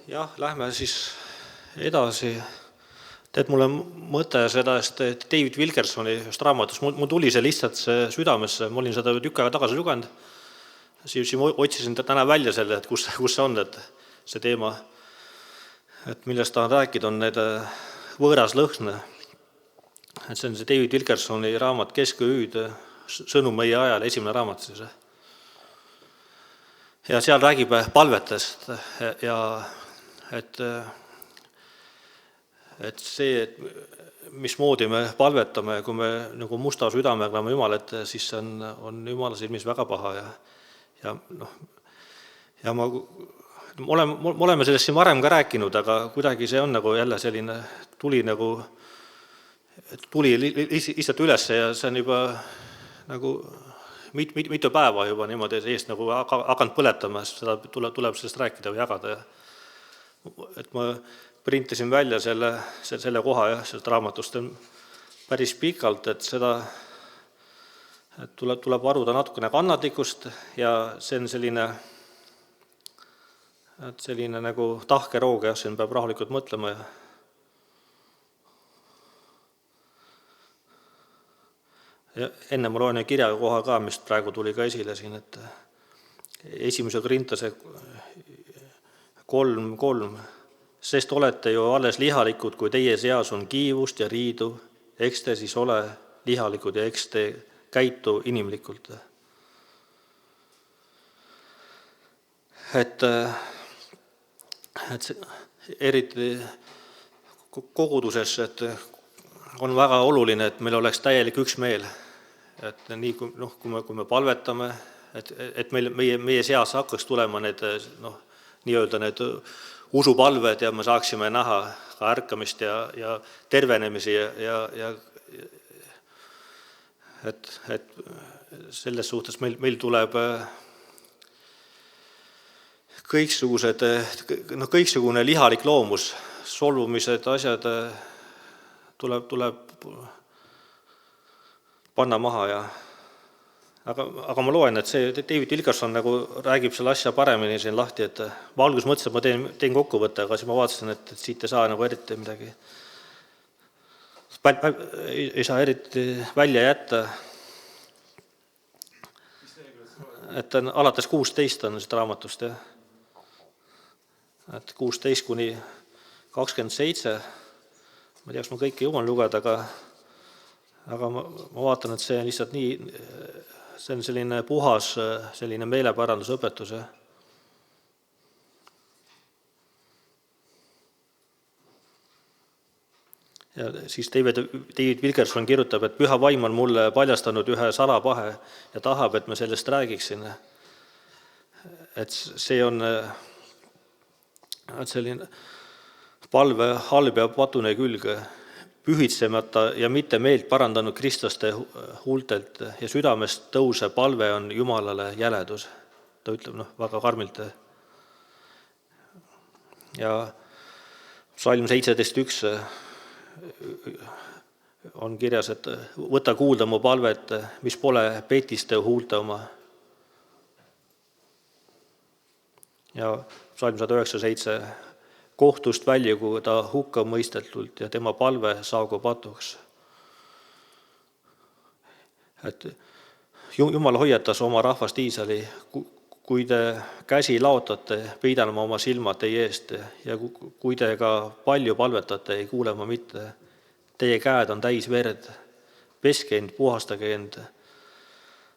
Jah, lähme siis edasi. Tead, mulle mõte sellest David Wilkersoni just raamatust, mul tuli see lihtsalt südamesse, ma olin seda tükk aega tagasi lugenud, siis otsisin täna välja selle, et kus see on, et see teema, et millest tahan rääkida, on need võõras lõhn. Et see on see David Wilkersoni raamat Keskööd, sõnum meie ajal, esimene raamat siis. Ja seal räägib palvetest ja et see, mismoodi me palvetame, kui me nagu musta südamega oleme Jumal ette, siis see on Jumala silmis väga paha ja me oleme sellest siin varem ka rääkinud, aga kuidagi see on nagu jälle selline tuli lihtsalt üles ja see on juba nagu mitu päeva juba niimoodi eest nagu hakanud põletama, seda tuleb sellest rääkida või jagada. Et ma printisin välja selle koha sellest raamatust päris pikalt, et seda et tuleb varuda natukene kannatlikkust ja see on selline nagu tahkeroog, siin peab rahulikult mõtlema ja enne ma loen kirja koha ka, mis praegu tuli ka esile siin, et 1. Korintuse 3:3, sest olete ju alles lihalikud, kui teie seas on kiivust ja riidu, eks te siis ole lihalikud ja eks te käitu inimlikult. Et eriti koguduses, et on väga oluline, et meil oleks täielik üksmeel, et nii kui me palvetame, et meie seas hakkaks tulema need nii-öelda need usupalved ja me saaksime näha ka ärkamist ja tervenemisi ja et selles suhtes meil tuleb kõiksugune lihalik loomus, solvumised, asjad tuleb panna maha aga ma loen, et see David Wilkerson nagu räägib selle asja paremini siin lahti, et ma alguses mõtlesin, et ma teen kokkuvõtte, aga siis ma vaatasin, et siit ei saa nagu eriti midagi. Ei saa eriti välja jätta. Et alates 16 on seda raamatust, et 16–27, ma tea, kas ma kõike jõuan lugeda, aga ma vaatan, et see on lihtsalt nii, see on selline puhas, selline meeleparandusõpetus. Ja siis David Wilkerson kirjutab, et püha vaim on mulle paljastanud ühe salapahe ja tahab, et me sellest räägiksin. Et see on selline palve halb ja patune külge, pühitsemata ja mitte meelt parandanud kristlaste huultelt ja südamest tõuse palve on Jumalale jäledus. Ta ütleb väga karmilt. Ja Psalm 17:1 on kirjas, et võta kuulda mu palvet, mis pole petiste huulte oma. Ja Psalm 109:7 kohtust väljugu ta hukka mõistetult ja tema palve saagu patuks. Et Jumal hoiatas oma rahvast Iisraeli, kui te käsi laotate, peidan ma oma silmad teie eest ja kui te ka palju palvetate, ei kuule ma mitte. Teie käed on täis verd, peske end, puhastage end,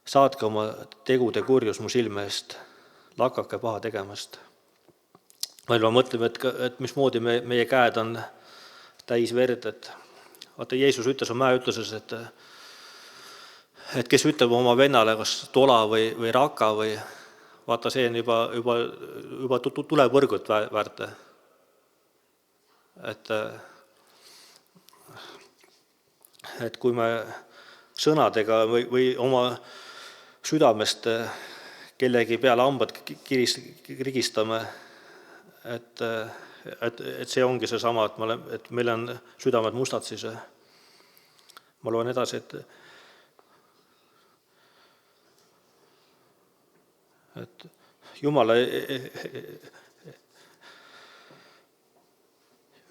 saatke oma tegude kurjus mu silme eest, lakake paha tegemast. Ma mõtleme, et mismoodi meie käed on täis verd, et vaata, Jeesus ütles oma mäeütluses, et kes ütleb oma vennale kas tola või raka või vaata, see on juba tulevõrgut väärt. Et kui me sõnadega või oma südamest kellegi peale hambad krigistame, et see ongi see sama, et meil on südamed mustad siis. Ma loen edasi, et Jumala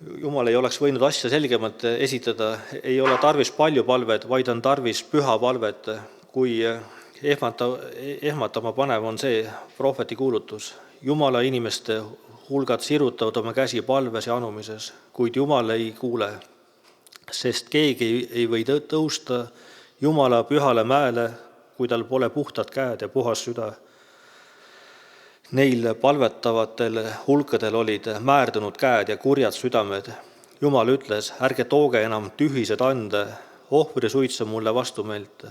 Jumal ei oleks võinud asja selgemalt esitada, ei ole tarvis palju palvet, vaid on tarvis püha palvet, kui ehmatama panev on see prohveti kuulutus. Jumala inimeste hulgad sirutavad oma käsi palves ja anumises, kuid Jumal ei kuule, sest keegi ei või tõusta Jumala pühale mäele, kui tal pole puhtad käed ja puhas süda. Neil palvetavatel hulkadel olid määrdunud käed ja kurjad südamed. Jumal ütles, ärge tooge enam tühised ande, ohvrisuitsu mulle vastumeelt,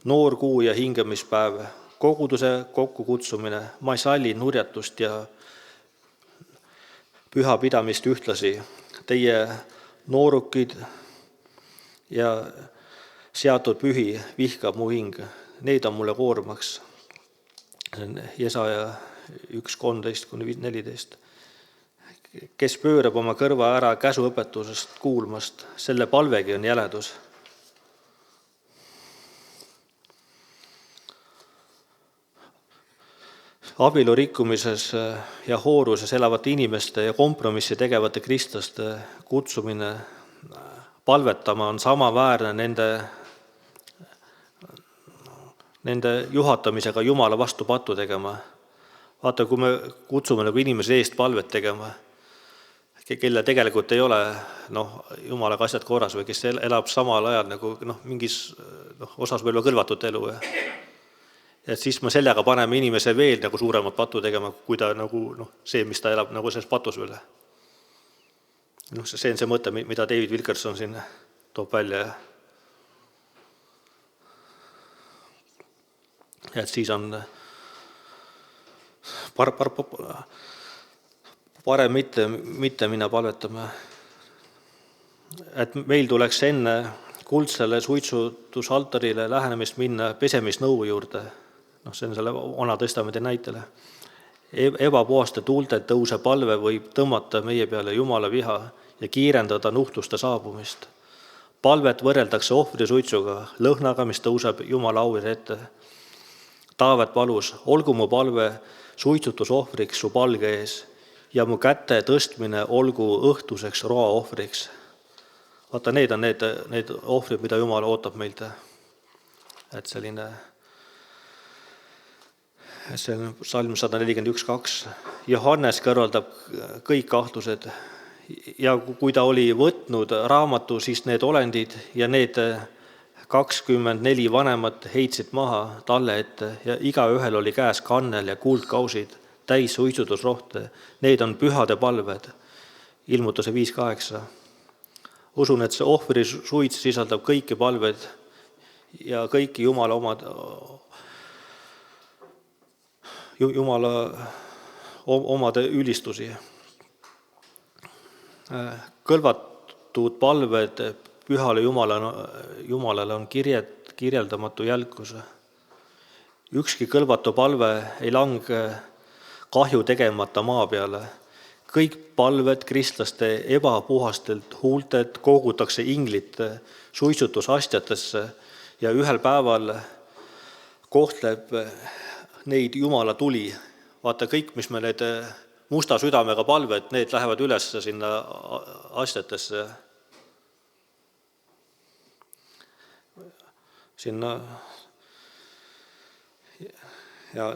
noor kuu ja hingamispäev, koguduse kokkukutsumine, ma ei salli nurjatust ja pühapidamist ühtlasi. Teie noorukid ja seatud pühi vihkab mu hing, need on mulle koormaks. See on Jesaja 1:13-14. Kes pöörab oma kõrva ära käsuõpetusest kuulmast, selle palvegi on jäledus. Abielu rikkumises ja hooruses elavate inimeste ja kompromissi tegevate kristlaste kutsumine palvetama on samaväärne nende juhatamisega Jumala vastu pattu tegema. Vaata, kui me kutsume nagu inimese eest palvet tegema, kelle tegelikult ei ole Jumalaga asjad korras või kes elab samal ajal nagu mingis osas võib-olla kõlvatut elu. Et siis me sellega paneme inimese veel nagu suuremat pattu tegema, kui ta see, mis ta elab nagu selles patus veel. See on see mõte, mida David Wilkerson siin toob välja. Et siis on parem mitte minna palvetama. Et meil tuleks enne kuldsele suitsutusaltarile lähenemist minna pesemisnõu juurde. See on selle Vana Testamendi näitele. Ebapuhaste tuultelt tõuse palve võib tõmmata meie peale Jumala viha ja kiirendada nuhtluste saabumist. Palvet võrreldakse ohvrisuitsuga, lõhnaga, mis tõuseb Jumala auile ette. Taavet palus, olgu mu palve suitsutusohvriks su palge ees ja mu käte tõstmine olgu õhtuseks roaohvriks. Vaata, need on need ohvrid, mida Jumal ootab meilt. Et see on Psalm 141:2. Johannes kõrvaldab kõik kahtlused ja kui ta oli võtnud raamatu, siis need olendid ja need 24 vanemat heitsid maha talle ette ja igaühel oli käes kannel ja kuldkausid, täis suitsutusrohte. Need on pühade palved. Ilmutuse 5:8. Usun, et see ohvrisuits sisaldab kõiki palved ja kõiki Jumala omade ülistusi. Kõlvatud palved pühale Jumalale on kirjeldamatu jälgus. Ükski kõlvatu palve ei lange kahju tegemata maa peale. Kõik palved kristlaste ebapuhastelt huultelt kogutakse inglite suitsutusastjatesse ja ühel päeval kohtleb neid Jumala tuli. Vaata, kõik, mis me need musta südamega palved, need lähevad üles sinna astjatesse. Sinna ja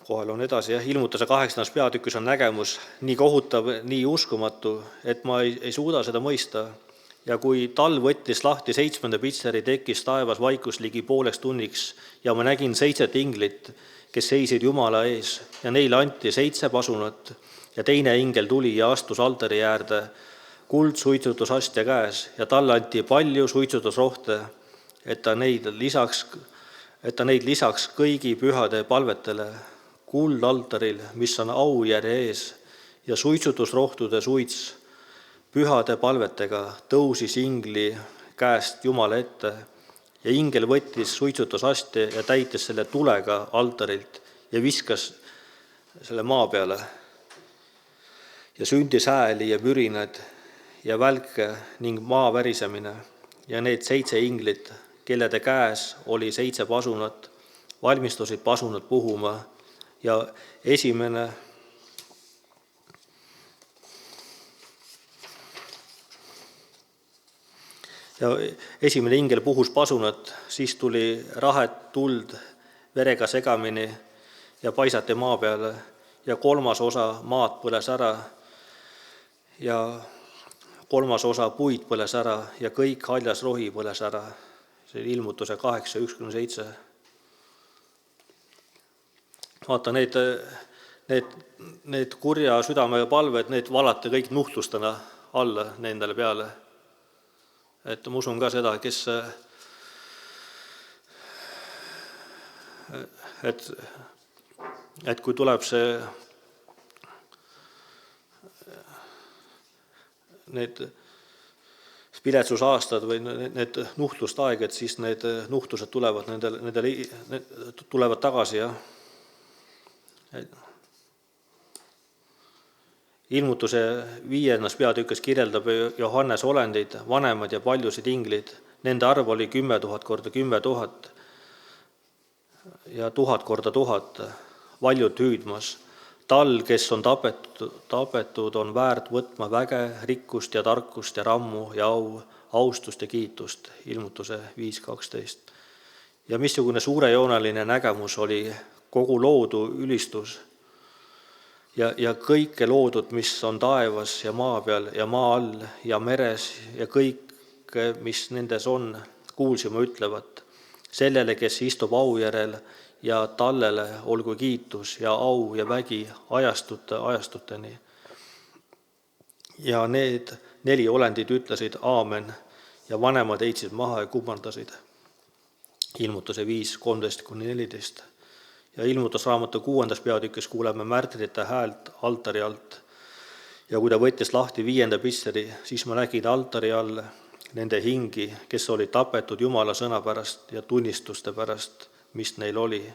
kohal on edasi. Ilmutuse 8. peatükis on nägemus nii kohutav, nii uskumatu, et ma ei suuda seda mõista. Ja kui talv võttis lahti 7. pitseri, tekkis taevas vaikus ligi pooleks tunniks ja ma nägin 7 inglit, kes seisid Jumala ees ja neile anti 7 pasunat ja teine ingel tuli ja astus altari äärde kuldsuitsutusastja käes ja talle anti palju suitsutusrohte, et ta neid lisaks kõigi pühade palvetele kuldaltaril, mis on aujärje ees ja suitsutusrohtude suits pühade palvetega tõusis ingli käest Jumala ette ja ingel võttis suitsutusastja ja täitis selle tulega altarilt ja viskas selle maa peale. Ja sündis hääli ja mürinad ja välke ning maa värisemine ja need 7 inglit, kellede käes oli 7 pasunat, valmistusid pasunat puhuma ja esimene Ja esimene ingel puhus pasunat, siis tuli rahet, tuld verega segamini ja paisati maa peale ja 3/3 maad põles ära ja 3/3 puid põles ära ja kõik haljas rohi põles ära. See oli Ilmutuse 8:1-7. Vaata, need kurja südamega palved, need valati kõik nuhtlustena alla nendele peale. Et ma usun ka seda, et kui tuleb need viletsusaastad või need nuhtlustaeg, et siis need nuhtlused tulevad tagasi, jah. Ilmutuse 5. peatükis kirjeldab Johannes olendid, vanemad ja paljusid inglid. Nende arv oli 10 000 korda 10 000 ja 1000 korda 1000, valjult hüüdmas. Tal, kes on tapetud, on väärt võtma väge, rikkust ja tarkust ja rammu ja au, austust ja kiitust. Ilmutuse 5:12. Ja missugune suurejooneline nägemus oli kogu loodu ülistus ja kõike loodud, mis on taevas ja maa peal ja maa all ja meres ja kõik, mis nendes on, kuulsime ütlevat. Sellele, kes istub au järel ja tallele olgu kiitus ja au ja vägi ajastuteni. Ja need 4 olendit ütlesid aamen ja vanemad heitsid maha ja kummardasid. Ilmutuse 5:13-14. Ja Ilmutusraamatu 6. peatükis kuuleme märtrite häält altari alt. Ja kui ta võttis lahti 5. pitseri, siis ma nägin altari all nende hingi, kes olid tapetud Jumala sõna pärast ja tunnistuste pärast, mis neil oli.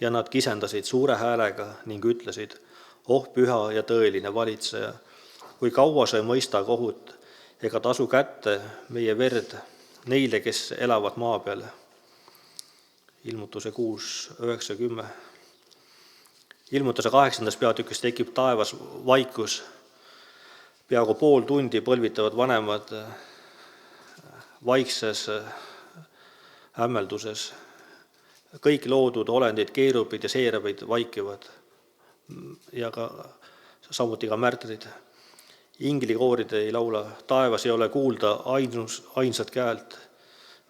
Ja nad kisendasid suure häälega ning ütlesid, oh püha ja tõeline valitseja, kui kaua sa ei mõista kohut ega tasu kätte meie verd neile, kes elavad maa peal. Ilmutuse 6:9-10. Ilmutuse 8. peatükis tekib taevas vaikus. Peaaegu pool tundi põlvitavad vanemad vaikses hämmelduses. Kõik loodud olendid, keerubid ja seerabid vaikivad ja samuti ka märtrid. Inglikoorid ei laula, taevas ei ole kuulda ainsat häält.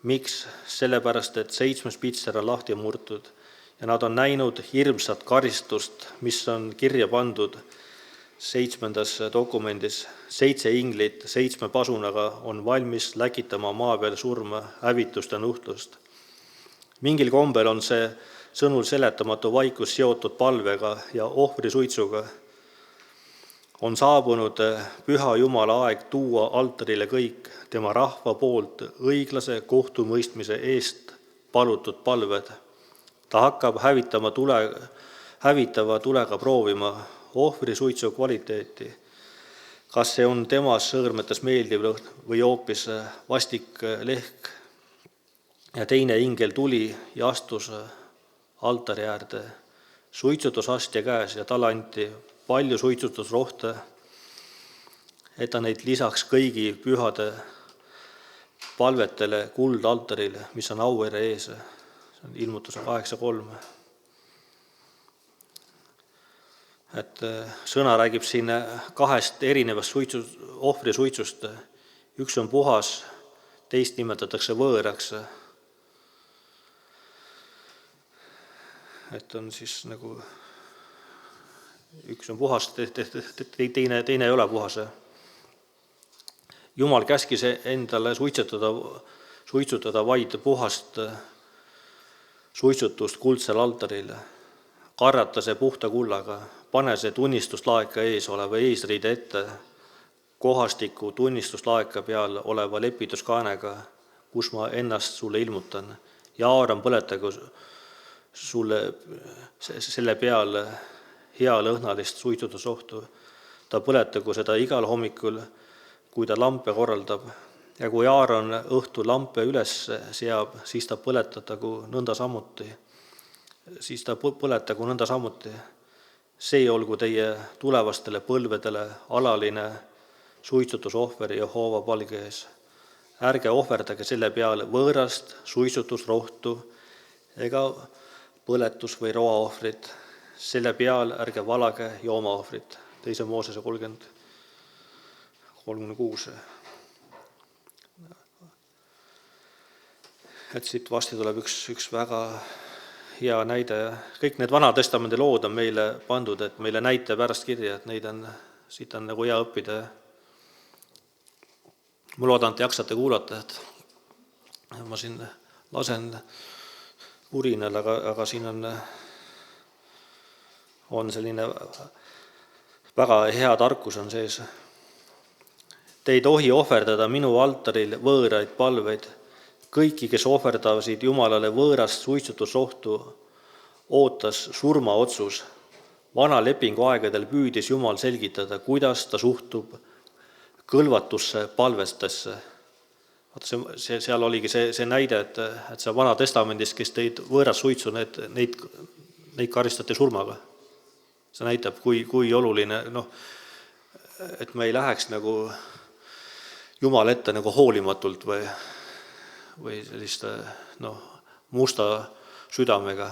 Miks? Sellepärast, et 7. pitser on lahti murtud ja nad on näinud hirmsat karistust, mis on kirja pandud 7. dokumendis. 7 inglit 7 pasunaga on valmis läkitama maa peal surma, hävitust ja nuhtlust. Mingil kombel on see sõnul seletamatu vaikus seotud palvega ja ohvrisuitsuga. On saabunud püha Jumala aeg tuua altarile kõik tema rahva poolt õiglase kohtumõistmise eest palutud palved. Ta hakkab hävitava tulega proovima ohvrisuitsu kvaliteeti. Kas see on temas sõõrmetes meeldiv lõhn või hoopis vastik lehk? Ja teine ingel tuli ja astus altari äärde, suitsutusastja käes ja talle anti palju suitsutusrohte, et ta neid lisaks kõigi pühade palvetele kuldaltaril, mis on auere ees. See on Ilmutuse 8:3. Et sõna räägib siin 2 erinevast ohvrisuitsust. Üks on puhas, teist nimetatakse võõraks. Et on siis nagu üks on puhas, teine ei ole puhas. Jumal käskis endale suitsutada vaid puhast suitsutust kuldsel altaril. Karrata see puhta kullaga, pane see tunnistuslaeka ees oleva eesriide ette kohastiku tunnistuslaeka peal oleva lepituskaanega, kus ma ennast sulle ilmutan. Ja Aaron põletagu sulle selle peal hea lõhnalist suitsutusohtu. Ta põletagu seda igal hommikul, kui ta lampe korraldab. Ja kui Aaron õhtul lampe üles seab, siis ta põletagu nõnda samuti. See olgu teie tulevastele põlvedele alaline suitsutusohver Jehova palge ees. ärge ohverdage selle peale võõrast suitsutusrohtu ega põletus- või roaohvrit, selle peal ärge valage joomaohvrit. 2 Moosese 36. Et siit vasti tuleb üks väga hea näide. Kõik need Vana Testamendi lood on meile pandud, et meile näite pärast kirja, et siit on nagu hea õppida. Ma loodan, et jaksate kuulata, et ma siin lasen urinal, aga siin on selline väga hea tarkus on sees. Te ei tohi ohverdada minu altaril võõraid palveid. Kõiki, kes ohverdasid Jumalale võõrast suitsutusrohtu, ootas surmaotsus. Vana lepingu aegadel püüdis Jumal selgitada, kuidas ta suhtub kõlvatusse palvestesse. Seal oligi see näide, et see Vana Testamendis, kes teid võõras suitsu, neid karistati surmaga. See näitab, kui oluline, et me ei läheks nagu Jumala ette nagu hoolimatult või selliste musta südamega.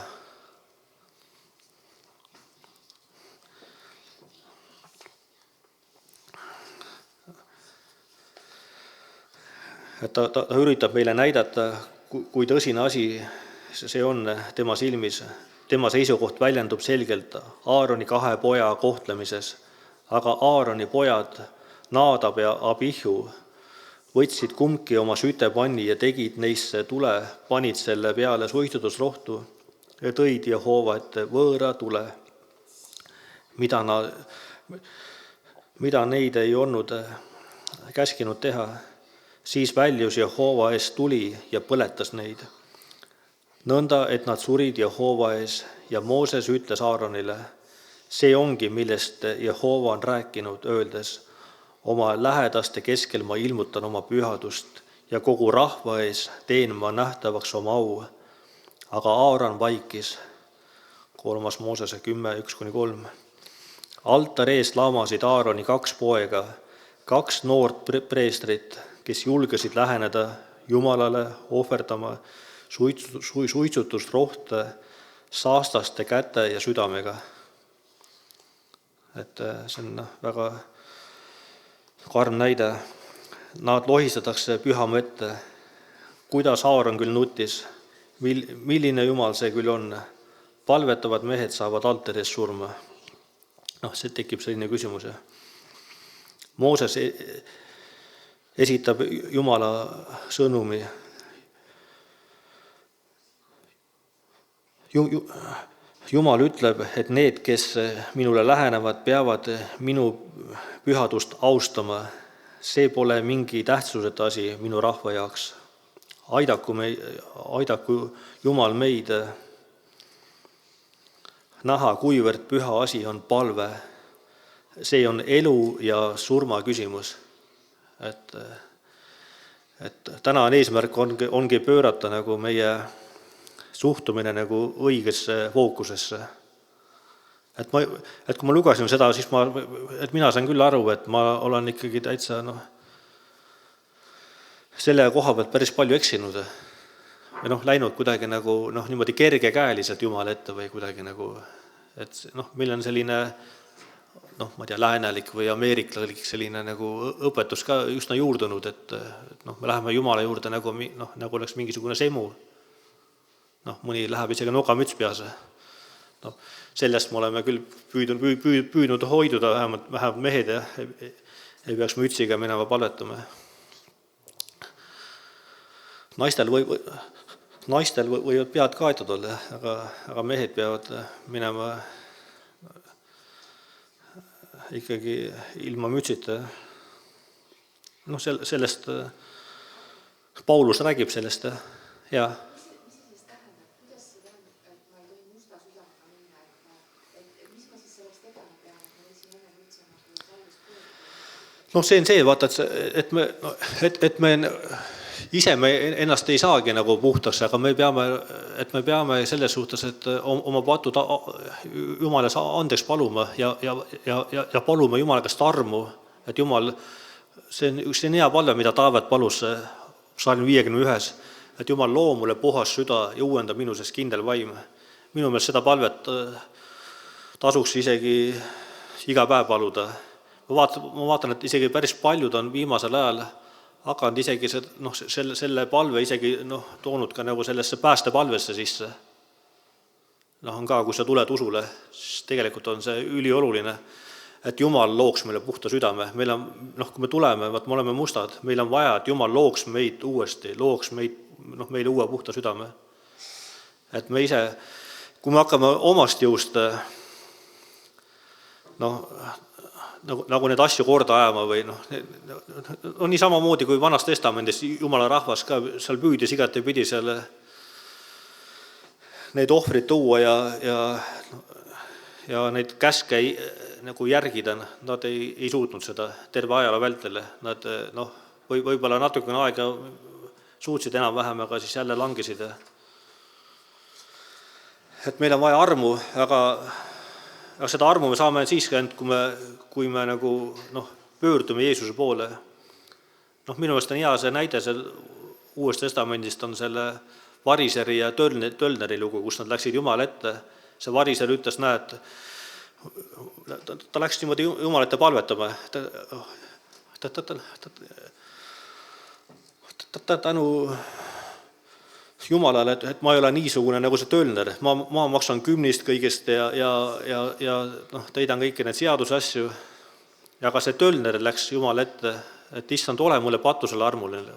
Et ta üritab meile näidata, kui tõsine asi see on tema silmis. Tema seisukoht väljendub selgelt Aaroni 2 poja kohtlemises, aga Aaroni pojad, Naadab ja Abihu, võtsid kumbki oma sütepanni ja tegid neisse tule, panid selle peale suitsutusrohtu ja tõid Jehova ette võõra tule, mida neid ei olnud käskinud teha. Siis väljus Jehova ees tuli ja põletas neid. Nõnda, et nad surid Jehova ees ja Mooses ütles Aaronile, see ongi, millest Jehova on rääkinud, öeldes, oma lähedaste keskel ma ilmutan oma pühadust ja kogu rahva ees teen ma nähtavaks oma au. Aga Aaron vaikis. 3 Moosese 10:1-3. Altari ees laamasid Aaroni 2 poega, 2 noort preestrit, kes julgesid läheneda Jumalale ohverdama suitsutusrohte saastaste käte ja südamega. Et see on väga karm näide. Nad lohistatakse pühamu ette. Kuidas Aaron küll nutis, milline Jumal see küll on? Palvetavad mehed saavad altari ees surma. See tekib selline küsimus. Mooses esitab Jumala sõnumi. Jumal ütleb, et need, kes minule lähenevad, peavad minu pühadust austama. See pole mingi tähtsuseta asi minu rahva jaoks. Aidaku Jumal meid näha, kuivõrd püha asi on palve. See on elu ja surma küsimus. Et täna on eesmärk ongi pöörata nagu meie suhtumine nagu õigesse fookusesse. Et kui ma lugesin seda, siis mina sain küll aru, et ma olen ikkagi täitsa selle koha pealt päris palju eksinud. Või läinud kuidagi nagu niimoodi kergekäeliselt Jumala ette või kuidagi nagu, et meil on selline ma tea, läänelik või ameeriklalik selline nagu õpetus ka üsna juurdunud, et me läheme Jumala juurde nagu oleks mingisugune semu. Mõni läheb isegi nogamüts peas. Sellest me oleme küll püüdnud hoiduda, vähemalt mehed ei peaks mütsiga minema palvetama. Naistel võivad pead kaetud olla, aga mehed peavad minema ikkagi ilma mütsita. Sellest Paulus räägib sellest. Ja. See on see, vaata, et me ise ennast ei saagi nagu puhtaks, aga me peame selles suhtes, et oma patud Jumalas andeks paluma ja palume Jumala käest armu, et Jumal, see on hea palve, mida Taavet palus Psalm 51, et Jumal loo mulle puhas süda ja uuenda minu sees kindel vaim. Minu meelest seda palvet tasuks isegi iga päev paluda. Ma vaatan, et isegi päris paljud on viimasel ajal hakanud isegi selle palve isegi toonud ka nagu sellesse päästepalvesse sisse. On ka, kui sa tuled usule, siis tegelikult on see ülioluline, et Jumal looks meile puhta südame. Meil on, kui me tuleme, me oleme mustad, meil on vaja, et Jumal looks meid uuesti, looks meile uue puhta südame. Et me ise, kui me hakkame omast jõust nagu need asju korda ajama või on nii samamoodi kui Vanas Testamendis Jumala rahvas ka seal püüdis igatepidi seal neid ohvrid tuua ja neid käske nagu järgida, nad ei suutnud seda terve ajaloo vältel. Nad võib-olla natukene aega suutsid enam-vähem, aga siis jälle langesid. Et meil on vaja armu, aga seda armu me saame siiski ainult, kui me nagu pöördume Jeesuse poole. Minu meelest on hea see näide seal Uuest Testamendist on selle variseri ja tölneri lugu, kus nad läksid Jumala ette. See variser ütles, näed, ta läks niimoodi Jumala ette palvetama. Tänu Jumalale, et ma ei ole niisugune nagu see tölner. Ma maksan 10 kõigest ja täidan kõiki need seaduse asju. Ja ka see tölner läks Jumala ette, et issand, ole mulle patusele armuline.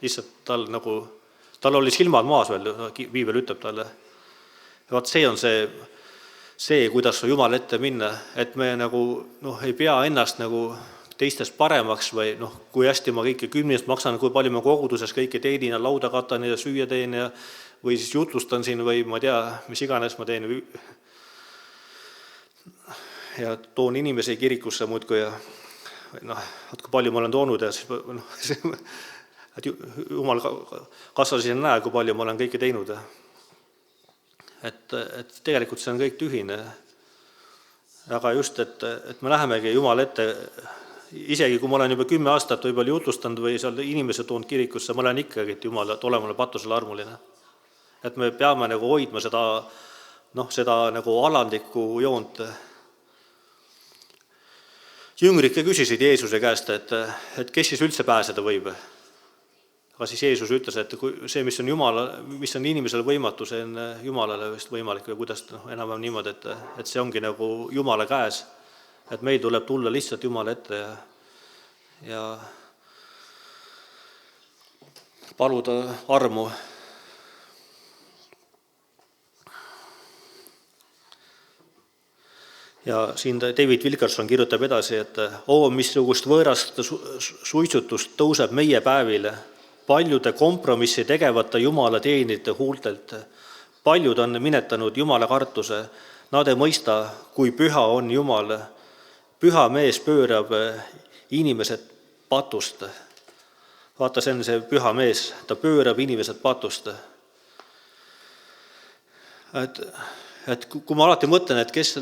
Lihtsalt tal oli silmad maas veel, Piibel ütleb talle. Ja vaat see on see, kuidas Jumala ette minna, et me ei pea ennast teistest paremaks või kui hästi ma kõike 10 maksan, kui palju ma koguduses kõike teenin ja lauda katan ja süüa teen või siis jutlustan siin või ma tea, mis iganes ma teen ja toon inimesi kirikusse muudkui ja kui palju ma olen toonud ja siis Jumal kasvasin ja näe, kui palju ma olen kõike teinud. Et tegelikult see on kõik tühine. Aga just, et me lähemegi Jumala ette, isegi kui ma olen juba 10 aastat võib-olla jutlustanud või seal inimesed toonud kirikusse, ma olen ikkagi, et Jumal, et ole mulle patusele armuline. Et me peame hoidma seda alandlikku joont. Jüngrid küsisid Jeesuse käest, et kes siis üldse pääseda võib. Aga siis Jeesus ütles, et see, mis on inimesele võimatu, see on Jumalale vist võimalik või kuidas enam-vähem niimoodi, et see ongi nagu Jumala käes. Et meil tuleb tulla lihtsalt Jumala ette ja paluda armu. Ja siin David Wilkerson kirjutab edasi, et missugust võõrast suitsutust tõuseb meie päevile, paljude kompromissi tegevata Jumala teenite huultelt. Paljud on minetanud Jumala kartuse, nad ei mõista, kui püha on Jumal. Püha mees pöörab inimesed patust. Vaata, see on see püha mees, ta pöörab inimesed patust. Et kui ma alati mõtlen, et kes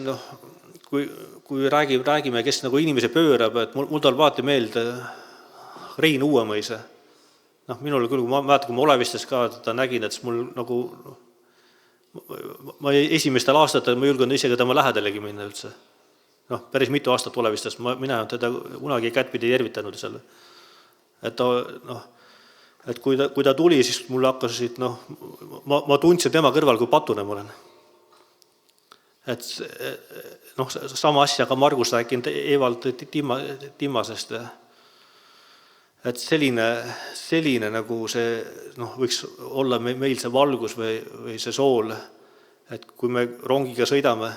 kui räägime, kes inimese pöörab, et mul tuleb alati meelde Rein Uuemõise. Minul küll, kui ma mäletan, kui ma Olevistes ka teda nägin, et mul ma esimestel aastatel ma julgen isegi tema lähedalegi minna üldse. Päris mitu aastat Olevistes, mina teda kunagi kättpidi tervitanud selle. Et kui ta tuli, siis mul hakkasid, ma tundsin tema kõrval, kui patune ma olen. Et sama asja ka Margus rääkinud Evald Timmasest. Et selline nagu see, võiks olla meil see valgus või see sool, et kui me rongiga sõidame,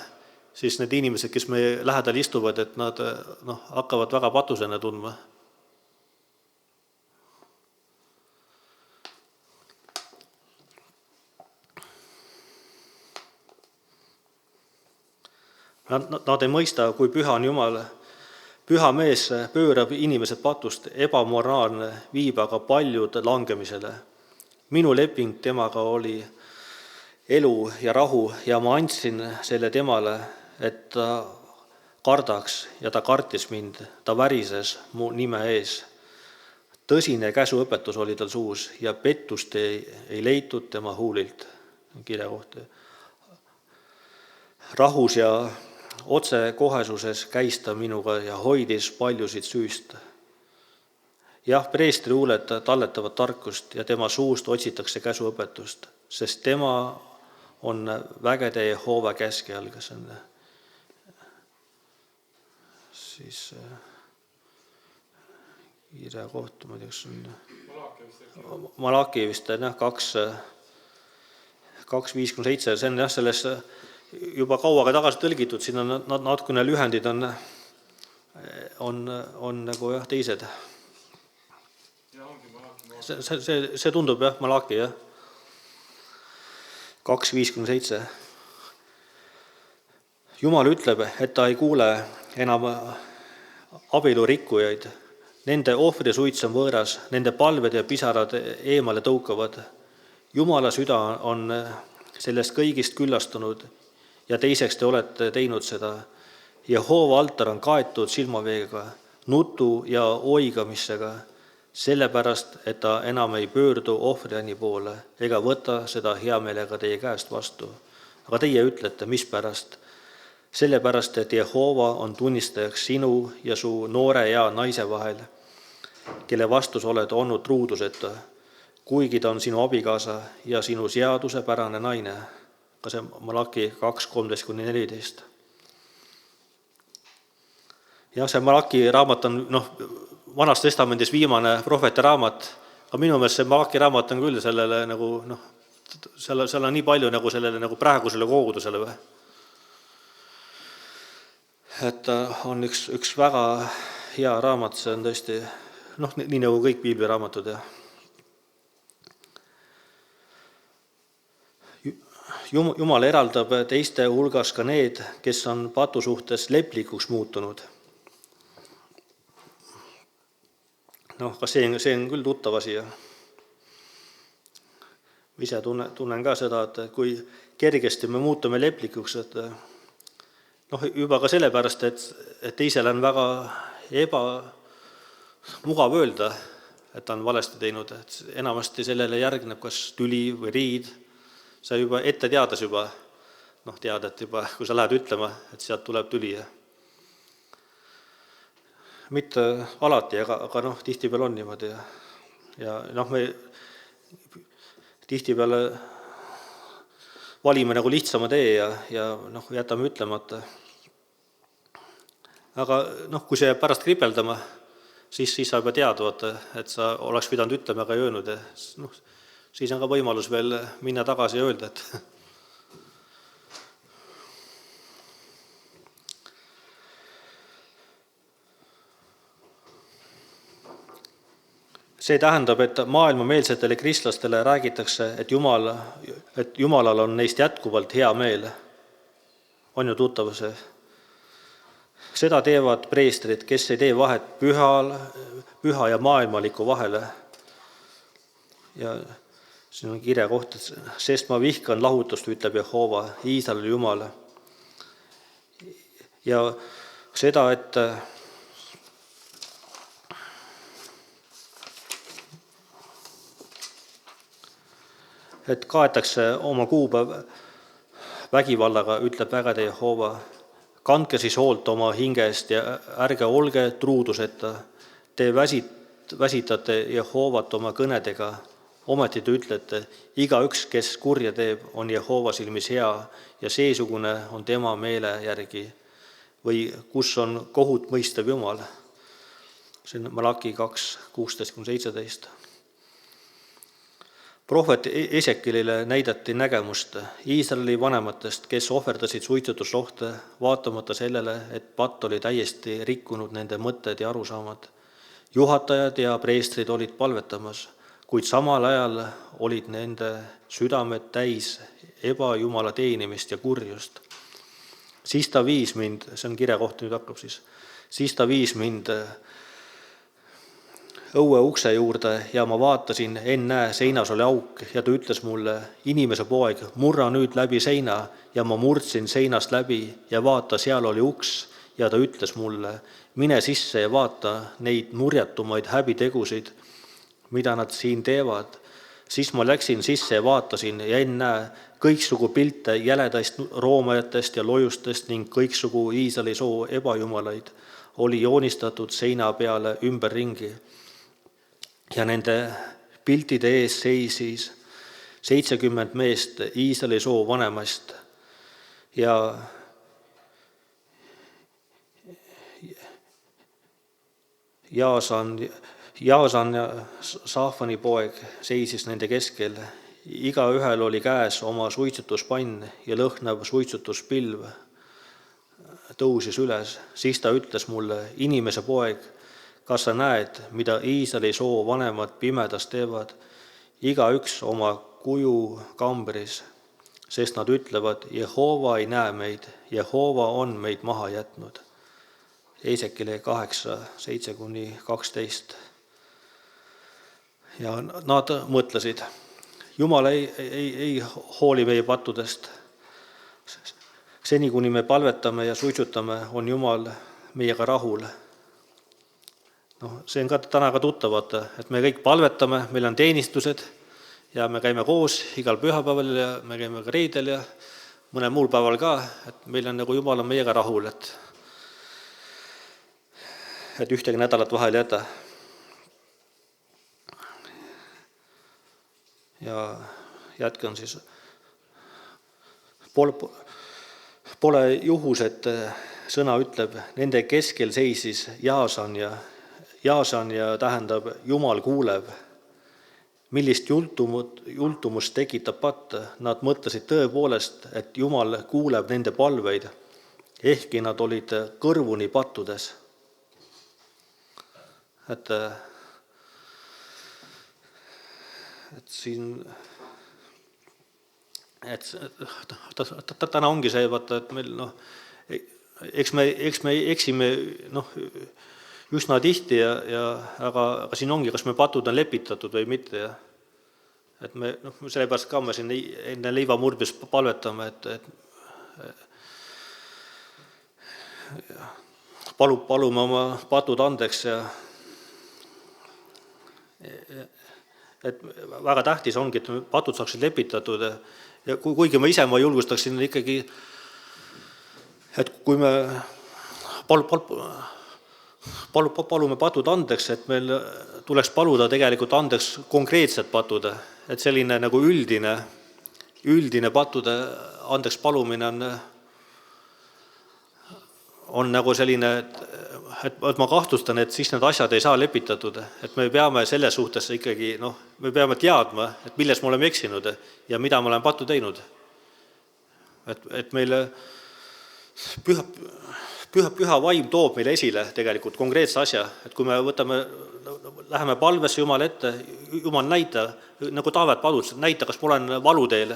siis need inimesed, kes meie lähedal istuvad, et nad hakkavad väga patusena tundma. Nad ei mõista, kui püha on Jumal. Püha mees pöörab inimesed patust, ebamoraalne viib aga paljud langemisele. Minu leping temaga oli elu ja rahu ja ma andsin selle temale, et ta kardaks ja ta kartis mind, ta värises mu nime ees. Tõsine käsuõpetus oli tal suus ja pettust ei leitud tema huulilt. Kirja kohta. Rahus ja otsekohesuses käis ta minuga ja hoidis paljusid süüst. Jah, preestri huuled talletavad tarkust ja tema suust otsitakse käsuõpetust, sest tema on vägede Jehoova käskjal, kes on siis kirja kohta, ma ei tea, kas on Malaki vist 2:5-7, see on jah, selles juba kauaga tagasi tõlgitud, siin on natukene lühendid on nagu jah, teised. See tundub jah, Malaki jah, 2:5-7. Jumal ütleb, et ta ei kuule enam abielurikkujaid. Nende ohvrisuits on võõras, nende palved ja pisarad eemale tõukavad. Jumala süda on sellest kõigist küllastunud ja teiseks te olete teinud seda. Jehoova altar on kaetud silmaveega, nutu ja oigamisega, sellepärast, et ta enam ei pöördu ohvriani poole ega võta seda heameelega teie käest vastu. Aga teie ütlete, mispärast? Sellepärast, et Jehoova on tunnistajaks sinu ja su noore ja naise vahel, kelle vastus oled olnud truuduseta, kuigi ta on sinu abikaasa ja sinu seadusepärane naine. Ka see Malaki 2:13-14. Jah, see Malaki raamat on Vanas Testamendis viimane prohveti raamat, aga minu meelest see Malaki raamat on küll sellele nagu seal on nii palju nagu sellele nagu praegusele kogudusele või? Et on üks väga hea raamat, see on tõesti nii nagu kõik piibliraamatud. Jumal eraldab teiste hulgas ka need, kes on patu suhtes leplikuks muutunud. Kas see on küll tuttav asi. Ise tunnen ka seda, et kui kergesti me muutume leplikuks, et juba ka sellepärast, et teisele on väga ebamugav öelda, et ta on valesti teinud, et enamasti sellele järgneb kas tüli või riid. Sa juba ette teades tead, et juba kui sa lähed ütlema, et sealt tuleb tüli. Mitte alati, aga tihtipeale on niimoodi. Ja me tihtipeale valime nagu lihtsama tee ja jätame ütlemata. Aga kui see jääb pärast kripeldama, siis sa juba tead, et sa oleks pidanud ütlema, aga ei öelnud. Siis on ka võimalus veel minna tagasi ja öelda, et see tähendab, et maailmameelsetele kristlastele räägitakse, et Jumalal on neist jätkuvalt hea meel. On ju tuttav see? Seda teevad preestrid, kes ei tee vahet püha ja maailmaliku vahele. Ja siin on kirja koht, sest ma vihkan lahutust, ütleb Jehoova, Iisraeli Jumal. Ja seda, et kaetakse oma kuupäev vägivallaga, ütleb vägede Jehoova. Kandke siis hoolt oma hingest ja ärge olge truuduseta. Te väsitate Jehoovat oma kõnedega. Ometi te ütlete, igaüks, kes kurja teeb, on Jehoova silmis hea ja seesugune on tema meele järgi. Või kus on kohut mõistev Jumal? See on Malaki 2:16-17. Prohvet Esekilile näidati nägemust Iisraeli vanematest, kes ohverdasid suitsutusrohte, vaatamata sellele, et patt oli täiesti rikkunud nende mõtted ja arusaamad. Juhatajad ja preestrid olid palvetamas, kuid samal ajal olid nende südamed täis ebajumala teenimist ja kurjust. Siis ta viis mind, see on kirja koht, nüüd hakkab siis ta viis mind õue ukse juurde ja ma vaatasin, ennäe, seinas oli auk ja ta ütles mulle, inimese poeg, murra nüüd läbi seina ja ma murdsin seinast läbi ja vaata, seal oli uks ja ta ütles mulle, mine sisse ja vaata neid nurjatumaid häbitegusid, mida nad siin teevad. Siis ma läksin sisse ja vaatasin ja ennäe, kõiksugu pilte jäledaist roomajatest ja lojustest ning kõiksugu Iisraeli soo ebajumalaid oli joonistatud seina peale ümberringi. Ja nende piltide ees seisis 70 meest Iisraeli soo vanemast ja Jaasan ja Saafani poeg seisis nende keskel. Igaühel oli käes oma suitsutuspann ja lõhnav suitsutuspilv tõusis üles. Siis ta ütles mulle, inimese poeg, kas sa näed, mida Iisraeli soo vanemad pimedas teevad, igaüks oma kuju kambris, sest nad ütlevad, Jehova ei näe meid, Jehova on meid maha jätnud. Eesekile 8, 7-12. Ja nad mõtlesid, Jumal ei hooli meie pattudest. Seni, kuni me palvetame ja suitsutame, on Jumal meiega rahul. See on ka täna ka tuttav, et me kõik palvetame, meil on teenistused ja me käime koos igal pühapäeval ja me käime ka reedel ja mõnel muul päeval ka, et meil on nagu Jumal on meiega rahul, et ühtegi nädalat vahel ei jäta. Ja jätkan siis. Pole juhus, et sõna ütleb, nende keskel seisis Jaasan ja tähendab Jumal kuulev. Millist jultumust tekitab patt? Nad mõtlesid tõepoolest, et Jumal kuuleb nende palveid, ehkki nad olid kõrvuni pattudes. Et siin täna ongi see, et meil eks me eksime üsna tihti aga siin ongi, kas me patud on lepitatud või mitte. Et me sellepärast ka me siin enne leivamurdmis palvetame, et palume oma patud andeks et väga tähtis ongi, et patud saaksid lepitatud ja kuigi ma ise julgustaksin ikkagi, et kui me palume patud andeks, et meil tuleks paluda tegelikult andeks konkreetsed patud, et selline nagu üldine pattude andeks palumine on nagu selline, et ma kahtlustan, et siis need asjad ei saa lepitatud, et me peame selles suhtes ikkagi, me peame teadma, et milles me oleme eksinud ja mida me oleme pattu teinud. Et meile püha vaim toob meile esile tegelikult konkreetse asja, et kui me läheme palvesse Jumal ette, Jumal näita, nagu Taavet palus, näita, kas ma olen valuteel.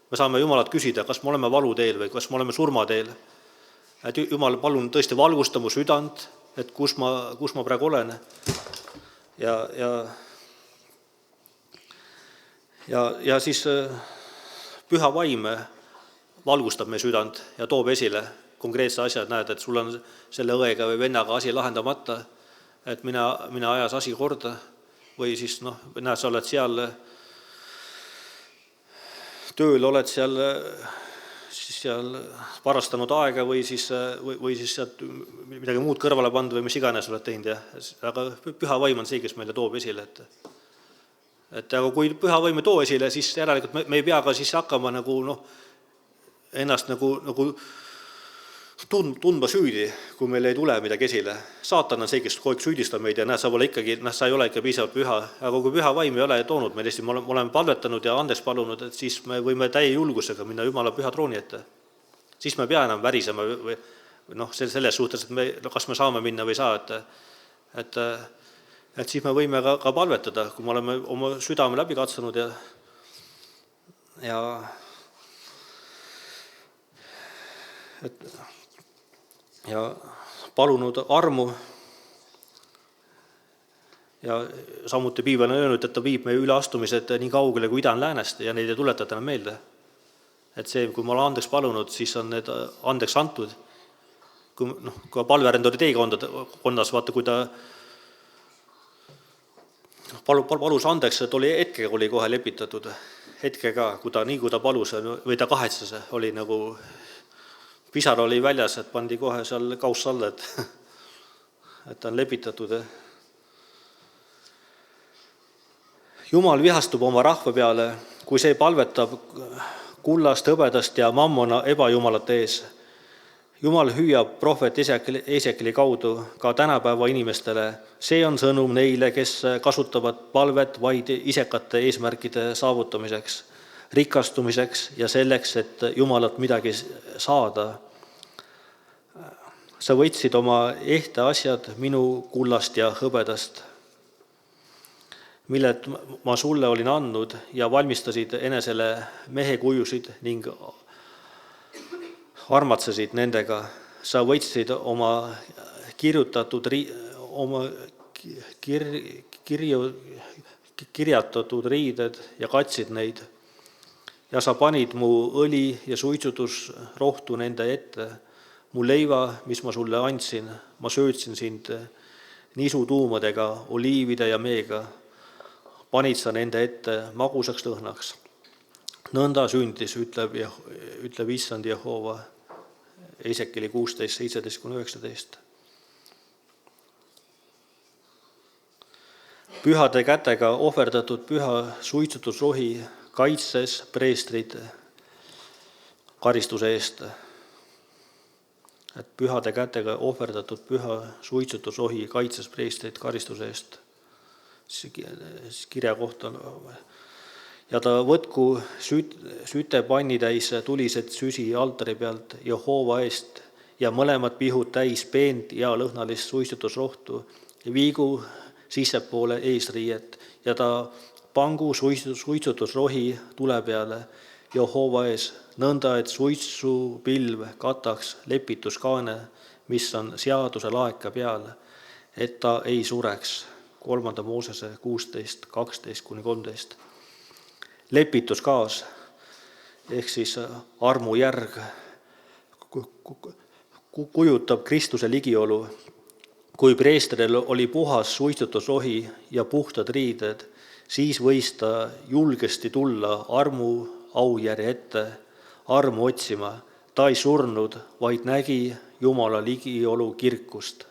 Me saame Jumalat küsida, kas me oleme valuteel või kas me oleme surmateel. Et Jumal, palun tõesti valgusta mu südant, et kus ma praegu olen. Ja siis püha vaim valgustab meie südant ja toob esile konkreetse asja, et näed, et sul on selle õega või vennaga asi lahendamata, et mine ajas asi korda või siis näed, sa oled seal tööl, oled seal varastanud aega või siis sealt midagi muud kõrvale pannud või mis iganes oled teinud. Aga püha vaim on see, kes meile toob esile. Aga kui püha vaim ei too esile, siis järelikult me ei pea ka siis hakkama ennast tundma süüdi, kui meil ei tule midagi esile. Saatan on see, kes kogu aeg süüdistab meid ja sa ei ole ikka piisavalt püha. Aga kui püha vaim ei ole toonud meil Eesti, me oleme palvetanud ja andeks palunud, et siis me võime täie julgusega minna Jumala püha trooni ette. Siis me ei pea enam värisema või selles suhtes, et kas me saame minna või ei saa. Et siis me võime ka palvetada, kui me oleme oma südame läbi katsunud ja palunud armu. Ja samuti piibel on öelnud, et ta viib meie üleastumised nii kaugele kui ida on läänest ja neid ei tuletada enam meelde. Et see, kui ma olen andeks palunud, siis on need andeks antud. Kui palverendori teekondas, vaata, kui ta palus andeks, et oli hetkega oli kohe lepitatud. Hetkega, kui ta palus või ta kahetses, oli nagu pisar oli väljas, et pandi kohe seal kauss alla, et ta on lepitatud. Jumal vihastub oma rahva peale, kui see palvetab kullast, hõbedast ja mammona ebajumalate ees. Jumal hüüab prohvet Esekeli kaudu ka tänapäeva inimestele. See on sõnum neile, kes kasutavad palvet vaid isekate eesmärkide saavutamiseks, rikastumiseks ja selleks, et Jumalalt midagi saada. Sa võtsid oma ehte asjad minu kullast ja hõbedast, mille ma sulle olin andnud, ja valmistasid enesele mehekujusid ning armatsesid nendega. Sa võtsid oma kirjatatud riided ja katsid neid. Ja sa panid mu õli ja suitsutusrohtu nende ette. Mu leiva, mis ma sulle andsin, ma söötsin sind nisutuumadega, oliivide ja meega. Panid sa nende ette magusaks lõhnaks. Nõnda sündis, ütleb issand Jehova. Esekeli 16, 17-19. Pühade kätega ohverdatud püha suitsutusrohi kaitses preestrid karistuse eest. Et pühade kätega ohverdatud püha suitsutusrohi kaitses preestrid karistuse eest. Kirja kohta. Ja ta võtku sütepanni täis tulised süsi altari pealt Jehova eest ja mõlemad pihud täis peent ja lõhnalist suitsutusrohtu ja viigu sissepoole eesriiet ja ta pangu suitsutusrohi tule peale Jehova ees, nõnda, et suitsupilv kataks lepituskaane, mis on seaduse laeka peal, et ta ei sureks. 3. Moosese 16, 12-13. Lepituskaas ehk siis armujärg kujutab Kristuse ligiolu. Kui preestril oli puhas suitsutusrohi ja puhtad riided, siis võis ta julgesti tulla armu aujärje ette, armu otsima. Ta ei surnud, vaid nägi Jumala ligiolu kirkust.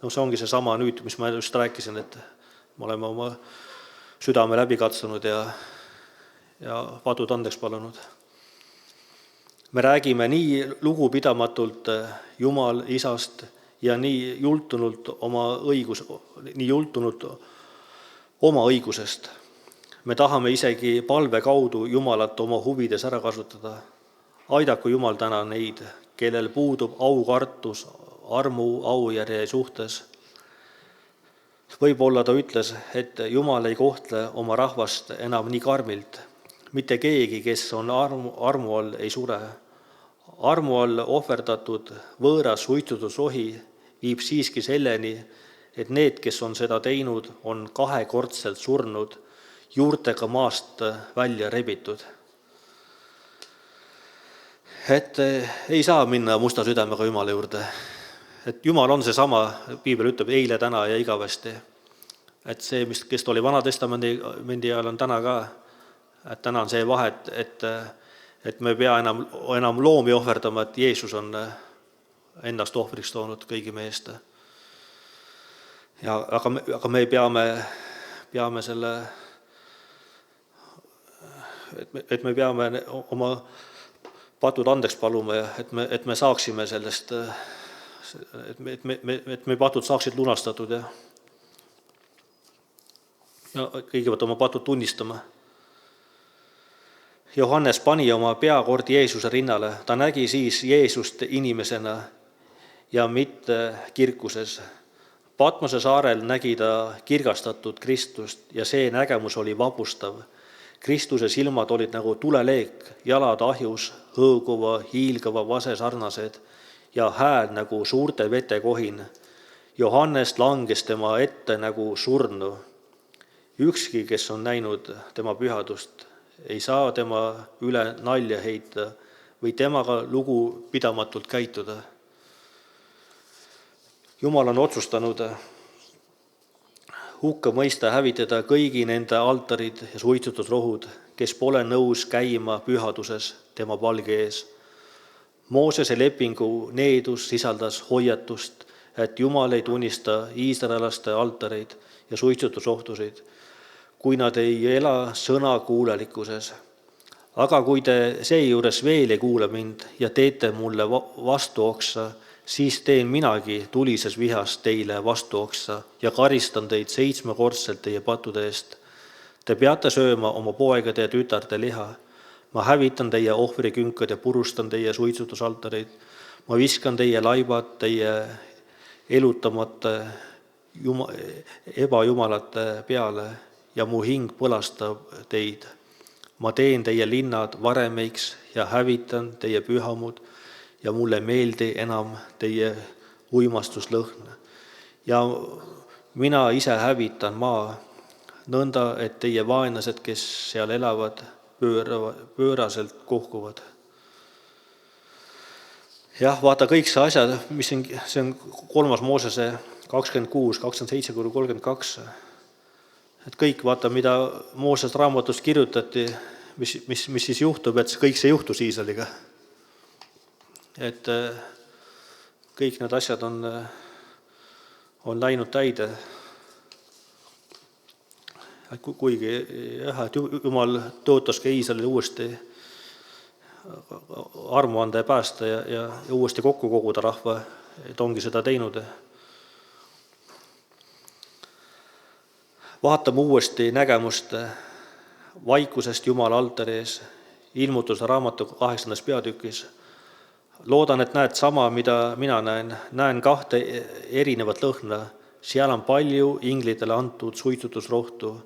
No see ongi seesama nüüd, mis ma just rääkisin, et me oleme oma südame läbi katsunud ja padud andeks palunud. Me räägime nii lugupidamatult Jumal isast ja nii jultunult oma õigusest. Me tahame isegi palve kaudu Jumalat oma huvides ära kasutada. Aidaku Jumal täna neid, kellel puudub aukartus armu aujärje suhtes. Võib-olla ta ütles, et Jumal ei kohtle oma rahvast enam nii karmilt. Mitte keegi, kes on armu all, ei sure. Armu all ohverdatud võõras suitsutusrohi viib siiski selleni, et need, kes on seda teinud, on kahekordselt surnud, juurtega maast välja rebitud. Et ei saa minna musta südamega Jumala juurde. Et Jumal on seesama, Piibel ütleb, eile, täna ja igavesti. Et see, kes oli Vanatestamendi ajal, on täna ka. Et täna on see vahet, et me ei pea enam loomi ohverdama, et Jeesus on ennast ohvriks toonud kõigi meie eest. Aga me peame selle, et me peame oma patud andeks paluma ja et me saaksime sellest, et me patud saaksid lunastatud ja kõigepealt oma patud tunnistama. Johannes pani oma peakord Jeesuse rinnale. Ta nägi siis Jeesust inimesena ja mitte kirkuses. Patmose saarel nägi ta kirgastatud Kristust ja see nägemus oli vapustav. Kristuse silmad olid nagu tuleleek, jalad ahjus, hõõguva, hiilgava vase sarnased ja hääl nagu suurte vetekohin. Johannes langes tema ette nagu surnu. Ükski, kes on näinud tema pühadust, ei saa tema üle nalja heita või temaga lugupidamatult käituda. Jumal on otsustanud hukka mõista hävitada kõigi nende altarid ja suitsutusrohud, kes pole nõus käima pühaduses tema palge ees. Moosese lepingu needus sisaldas hoiatust, et Jumal ei tunnista iisraelaste altareid ja suitsutusohtusid, kui nad ei ela sõnakuulelikkuses. Aga kui te seejuures veel ei kuule mind ja teete mulle vastuoksa, siis teen minagi tulises vihas teile vastuoksa ja karistan teid 7-kordselt teie pattude eest. Te peate sööma oma poegade ja tütarde liha. Ma hävitan teie ohvrikünkad ja purustan teie suitsutusaltareid. Ma viskan teie laibad teie elutamata ebajumalate peale ja mu hing põlastab teid. Ma teen teie linnad varemeiks ja hävitan teie pühamud ja mulle ei meeldi enam teie uimastuslõhn. Ja mina ise hävitan maa, nõnda, et teie vaenlased, kes seal elavad, pööraselt kohkuvad. Jah, vaata kõik see asjad, see on 3. Moosese 26, 27-32. Et kõik, vaata, mida Mooses raamatust kirjutati, mis siis juhtub, et kõik see juhtus Iisraeliga. Et kõik need asjad on läinud täide. Kuigi jah, et Jumal tõotas ka Iisraelile uuesti armu anda ja päästa ja uuesti kokku koguda rahva, et ongi seda teinud. Vaatame uuesti nägemust vaikusest Jumala altari ees, Ilmutuse raamatu 8. peatükis. Loodan, et näed sama, mida mina näen. Näen 2 erinevat lõhna. Seal on palju inglitele antud suitsutusrohtu.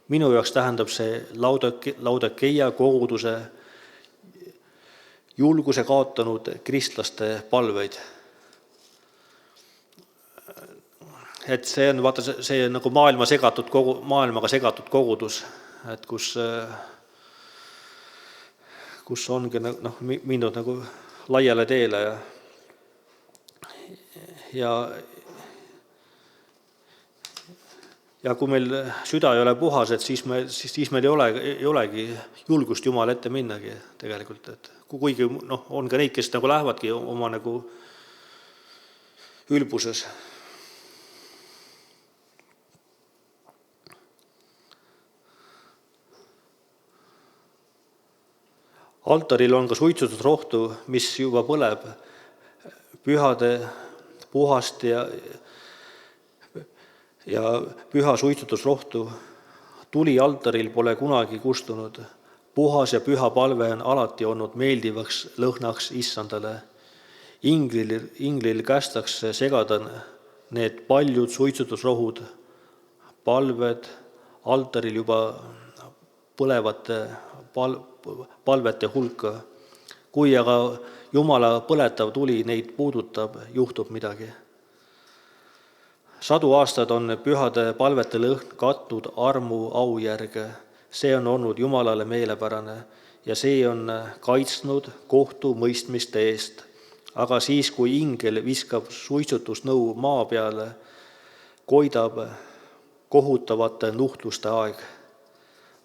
Minu jaoks tähendab see Laodikeia koguduse julguse kaotanud kristlaste palveid. Et see on, vaata, see on nagu maailmaga segatud kogudus, et kus ongi mindud nagu laiale teele ja kui meil süda ei ole puhas, et siis meil ei olegi julgust Jumala ette minnagi tegelikult, et kuigi on ka neid, kes nagu lähevadki oma nagu ülbuses. Altaril on ka suitsutusrohtu, mis juba põleb pühade puhast ja püha suitsutusrohtu. Tuli altaril pole kunagi kustunud. Puhas ja püha palve on alati olnud meeldivaks lõhnaks Issandale. Inglil kästakse segada need paljud suitsutusrohud, palved altaril juba põlevate palvete hulka. Kui aga Jumala põletav tuli neid puudutab, juhtub midagi. 100 aastat on pühade palvete lõhn katnud armu aujärge. See on olnud Jumalale meelepärane ja see on kaitsnud kohtu mõistmiste eest. Aga siis, kui ingel viskab suitsutusnõu maa peale, koidab kohutavate nuhtluste aeg.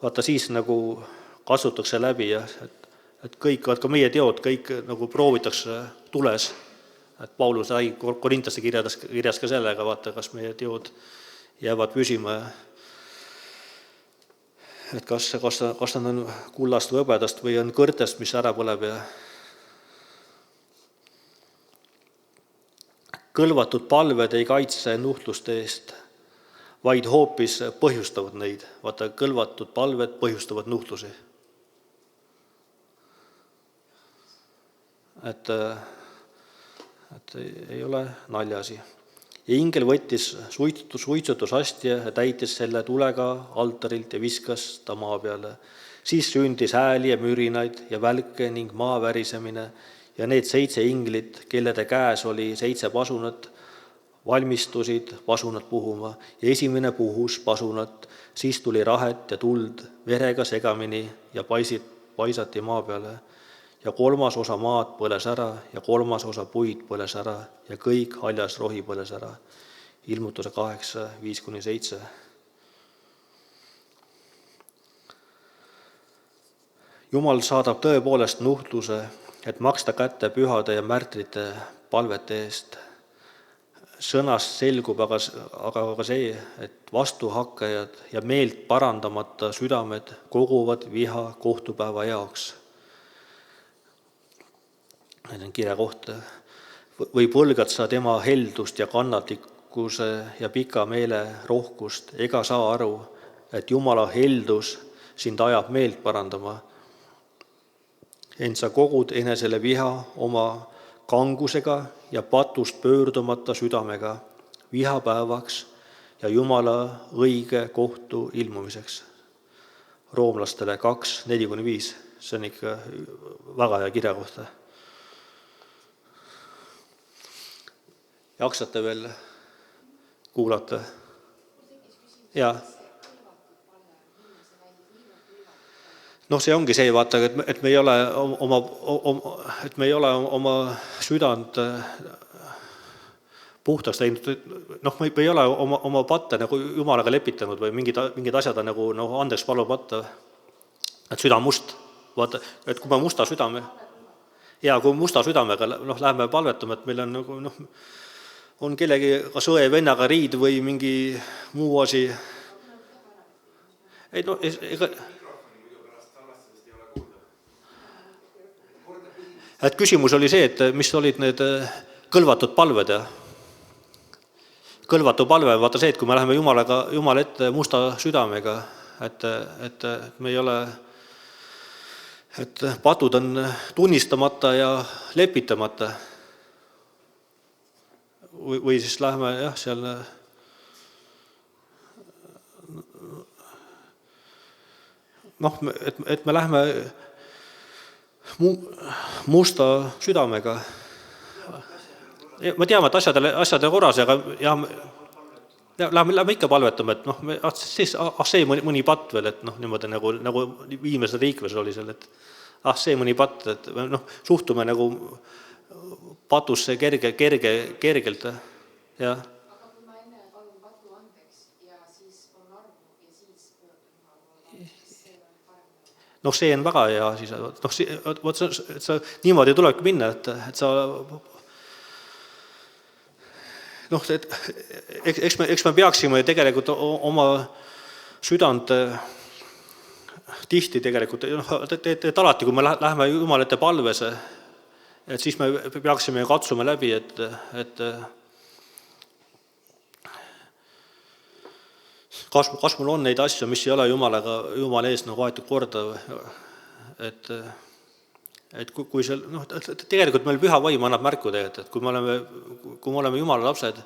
Vaata, siis nagu kasutatakse läbi, et kõik, ka meie teod, kõik nagu proovitakse tules. Et Paulus sai Korintaste kirjas ka sellega, vaata, kas meie teod jäävad püsima. Et kas nad on kullast või hõbedast või on kõrtest, mis ära põleb. Kõlvatud palved ei kaitse nuhtluste eest, vaid hoopis põhjustavad neid. Vaata, kõlvatud palved põhjustavad nuhtlusi. Et ei ole naljasi. Ja ingel võttis suitsutusastja ja täitis selle tulega altarilt ja viskas ta maa peale. Siis sündis hääli ja mürinaid ja välke ning maa värisemine ja need 7 inglit, kellede käes oli 7 pasunat, valmistusid pasunat puhuma ja esimene puhus pasunat, siis tuli rahet ja tuld verega segamini ja paisati maa peale. Ja 3. osa maad põles ära ja 3. osa puid põles ära ja kõik haljas rohi põles ära. Ilmutuse 8, 5-7. Jumal saadab tõepoolest nuhtluse, et maksta kätte pühade ja märtrite palvete eest. Sõnast selgub aga ka see, et vastuhakkajad ja meelt parandamata südamed koguvad viha kohtupäeva jaoks. Need on kirja kohta. Või põlgad sa tema heldust ja kannatlikkuse ja pika meele rohkust, ega saa aru, et Jumala heldus sind ajab meelt parandama. Ent sa kogud enesele viha oma kangusega ja patust pöördumata südamega vihapäevaks ja Jumala õige kohtu ilmumiseks. Roomlastele 2:4-5, see on ikka väga hea kirja kohta. Jaksate veel kuulata? Jaa. Noh, see ongi see, vaata, et me ei ole oma südant puhtaks teinud, noh, me ei ole oma patte nagu Jumalaga lepitanud või mingid asjad on nagu andeks palub vaata, et süda must. Vaata, et kui me musta südame, ja kui musta südamega läheme palvetama, et meil on nagu, on kellegi kas õe vennaga riid või mingi muu asi. Ei, et küsimus oli see, et mis olid need kõlvatud palved ja kõlvatu palve, vaata see, et kui me läheme Jumala ette musta südamega, et me ei ole, et patud on tunnistamata ja lepitamata või siis läheme jah, seal et me läheme musta südamega. Me teame, et asjade korras, aga läheme ikka palvetama, et see mõni patt veel, et niimoodi nagu viimesel riiklasel oli seal, et see mõni patt, et suhtume nagu patusse kergelt. Ja. Aga kui ma enne palun patu andeks ja siis on armu ja siis pöördun, see on parem. See on väga hea, siis niimoodi tulebki minna, et sa eks me peaksime tegelikult oma südant tihti tegelikult, et alati, kui me läheme Jumala ette palvese, et siis me peaksime katsuma läbi, et kas mul on neid asju, mis ei ole Jumala ees aetud korda, et kui see, tegelikult meil püha vaim annab märku tegelikult, et kui me oleme Jumala lapsed,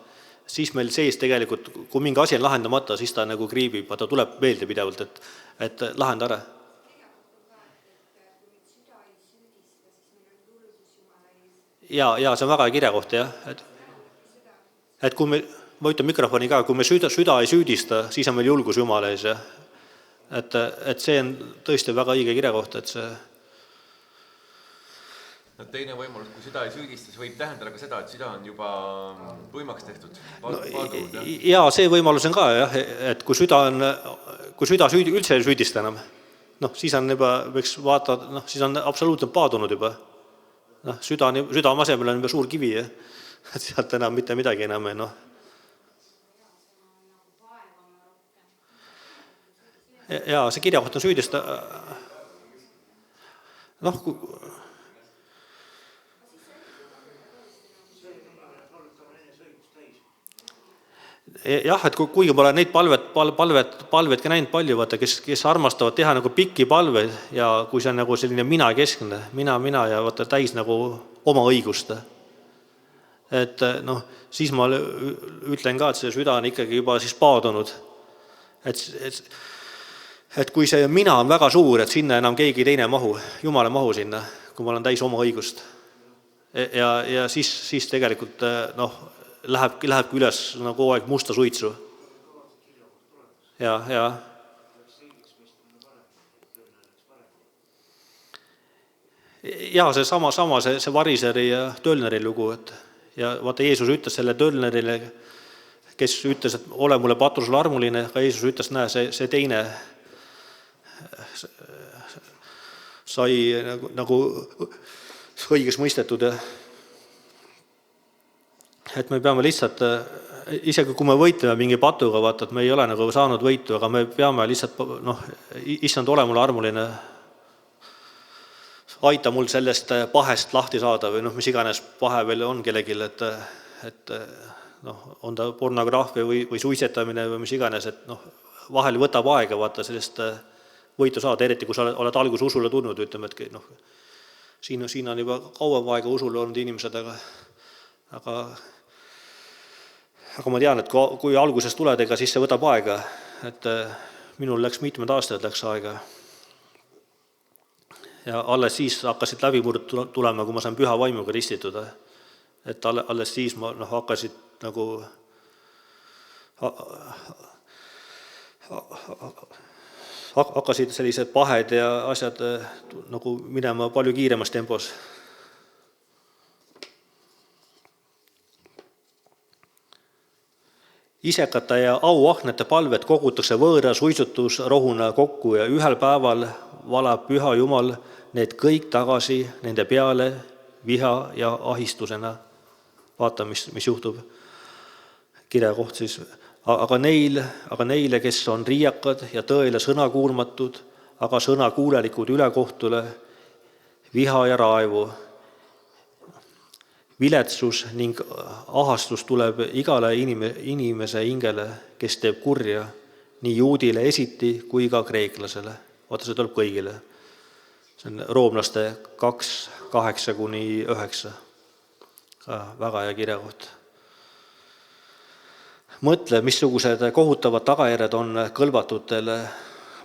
siis meil sees tegelikult, kui mingi asi on lahendamata, siis ta nagu kriibib, ta tuleb meelde pidevalt, et lahenda ära. Ja see on väga kirja kohta, jah. Et kui ma ütlen mikrofoni ka, kui me süda ei süüdista, siis on meil julgus Jumala ees, jah. Et see on tõesti väga õige kirja kohta, et see... Teine võimalus, kui süda ei süüdista, see võib tähendada ka seda, et süda on juba tuimaks tehtud. Ja see võimalus on ka, jah, et kui süda üldse ei süüdista enam, siis on juba, võiks vaata, siis on absoluutselt paadunud juba. Süda asemel on juba suur kivi, jah. Et sealt enam mitte midagi enam ei, Ja see kirja koht on süüdista. Jah, et kuigi ma olen neid palvetki näinud palju, vaata, kes armastavad teha nagu pikki palveid ja kui see on nagu selline mina keskne, mina ja vaata täis nagu oma õigust. Et siis ma ütlen ka, et see süda on ikkagi juba siis paadunud. Et kui see mina on väga suur, et sinna enam keegi teine mahu, Jumal ei mahu sinna, kui ma olen täis oma õigust. Ja siis tegelikult lähebki üles nagu aeg musta suitsu. Ja. Ja see Variseri ja Tölneri lugu, ja vaata Jeesus ütles selle Tölnerile, kes ütles, et ole mulle patrusele armuline, aga Jeesus ütles, näe, see teine sai nagu õiges mõistetud. Et me peame lihtsalt, isegi kui me võitleme mingi patuga, vaata, et me ei ole nagu saanud võitu, aga me peame lihtsalt, issand, ole mulle armuline, aita mul sellest pahest lahti saada või mis iganes pahe veel on kellelgi, et on ta pornograafia või suitsetamine või mis iganes, et vahel võtab aega, vaata, sellest võitu saada, eriti kui sa oled alguses usule tulnud, ütleme, et siin on juba kauem aega usule olnud inimesed, aga ma tean, et kui alguses tuled, ega siis see võtab aega, et minul läks mitmed aastad läks aega. Ja alles siis hakkasid läbimurd tulema, kui ma sain püha vaimuga ristitud. Et alles siis ma hakkasid nagu hakkasid sellised pahed ja asjad nagu minema palju kiiremas tempos. Isekate ja auahnete palved kogutakse võõra suitsutusrohuna kokku ja ühel päeval valab Püha Jumal need kõik tagasi nende peale viha ja ahistusena. Vaata, mis juhtub. Kirja koht siis. Aga neile, kes on riiakad ja tõele sõnakuulmatud, aga sõnakuulelikud ülekohtule, viha ja raevu, viletsus ning ahastus tuleb igale inimese hingele, kes teeb kurja, nii juudile esiti kui ka kreeklasele. Vaata, see tuleb kõigile. See on roomlaste 2:8-9. Väga hea kirjakoht. Mõtle, missugused kohutavad tagajärjed on kõlvatutele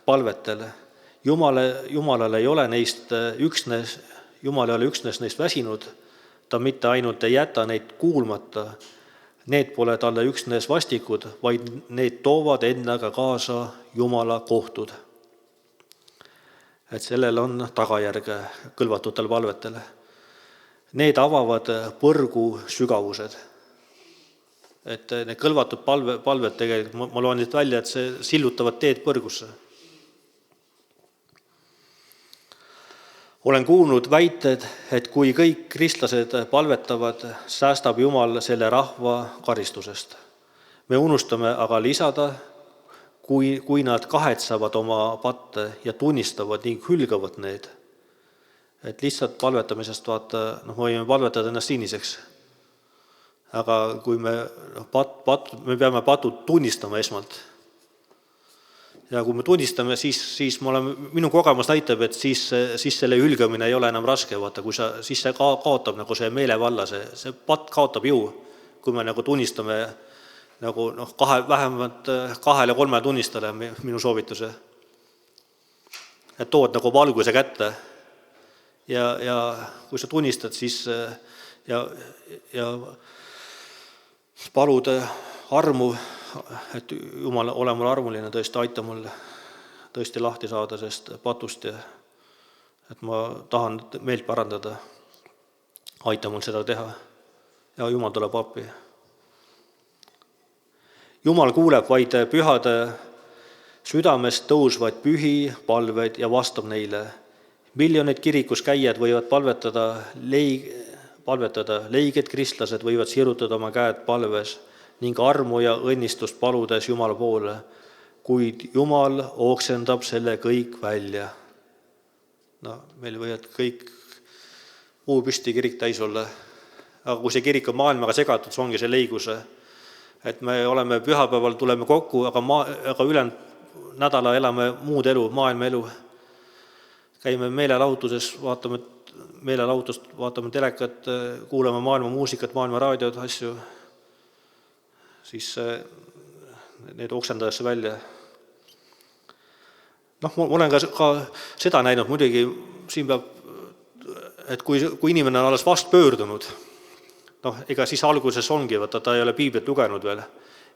palvetele. Jumalal ei ole üksnes neist väsinud, ta mitte ainult ei jäta neid kuulmata, need pole talle üksnes vastikud, vaid need toovad endaga kaasa Jumala kohtud. Et sellel on tagajärge kõlvatutel palvetele. Need avavad põrgu sügavused. Et need kõlvatud palved tegelikult, ma loen nüüd välja, et see sillutavad teed põrgusse. Olen kuulnud väited, et kui kõik kristlased palvetavad, säästab Jumal selle rahva karistusest. Me unustame aga lisada, kui nad kahetsavad oma patte ja tunnistavad ning hülgavad need. Et lihtsalt palvetamisest vaata, me võime palvetada ennast siniseks. Aga kui me peame patud tunnistama esmalt. Ja kui me tunnistame, siis minu kogemus näitab, et siis selle hülgamine ei ole enam raske, vaata, siis see kaotab nagu see meelevalla, see patt kaotab jõu, kui me nagu tunnistame nagu vähemalt 2-3 tunnistajale minu soovituse. Et tood nagu valguse kätte ja kui sa tunnistad, siis ja palud armu, et Jumal, ole mul armuline, tõesti aita mul tõesti lahti saada sest patust ja et ma tahan meelt parandada. Aita mul seda teha ja Jumal tuleb appi. Jumal kuuleb vaid pühade südamest tõusvaid pühi palveid ja vastab neile. Miljonid kirikus käijad võivad palvetada, leiged kristlased võivad sirutada oma käed palves ning armu ja õnnistust paludes Jumala poole, kuid Jumal oksendab selle kõik välja. Meil võivad kõik püsti kirik täis olla, aga kui see kirik on maailmaga segatud, see ongi see leiguse, et me oleme pühapäeval, tuleme kokku, aga ülejäänud nädala elame muud elu, maailma elu. Käime meelelahutuses, vaatame telekat, kuulame maailma muusikat, maailma raadiot, asju, siis need oksendatakse välja. Ma olen ka seda näinud muidugi, siin peab, et kui inimene on alles vast pöördunud, ega siis alguses ongi, ta ei ole piiblit lugenud veel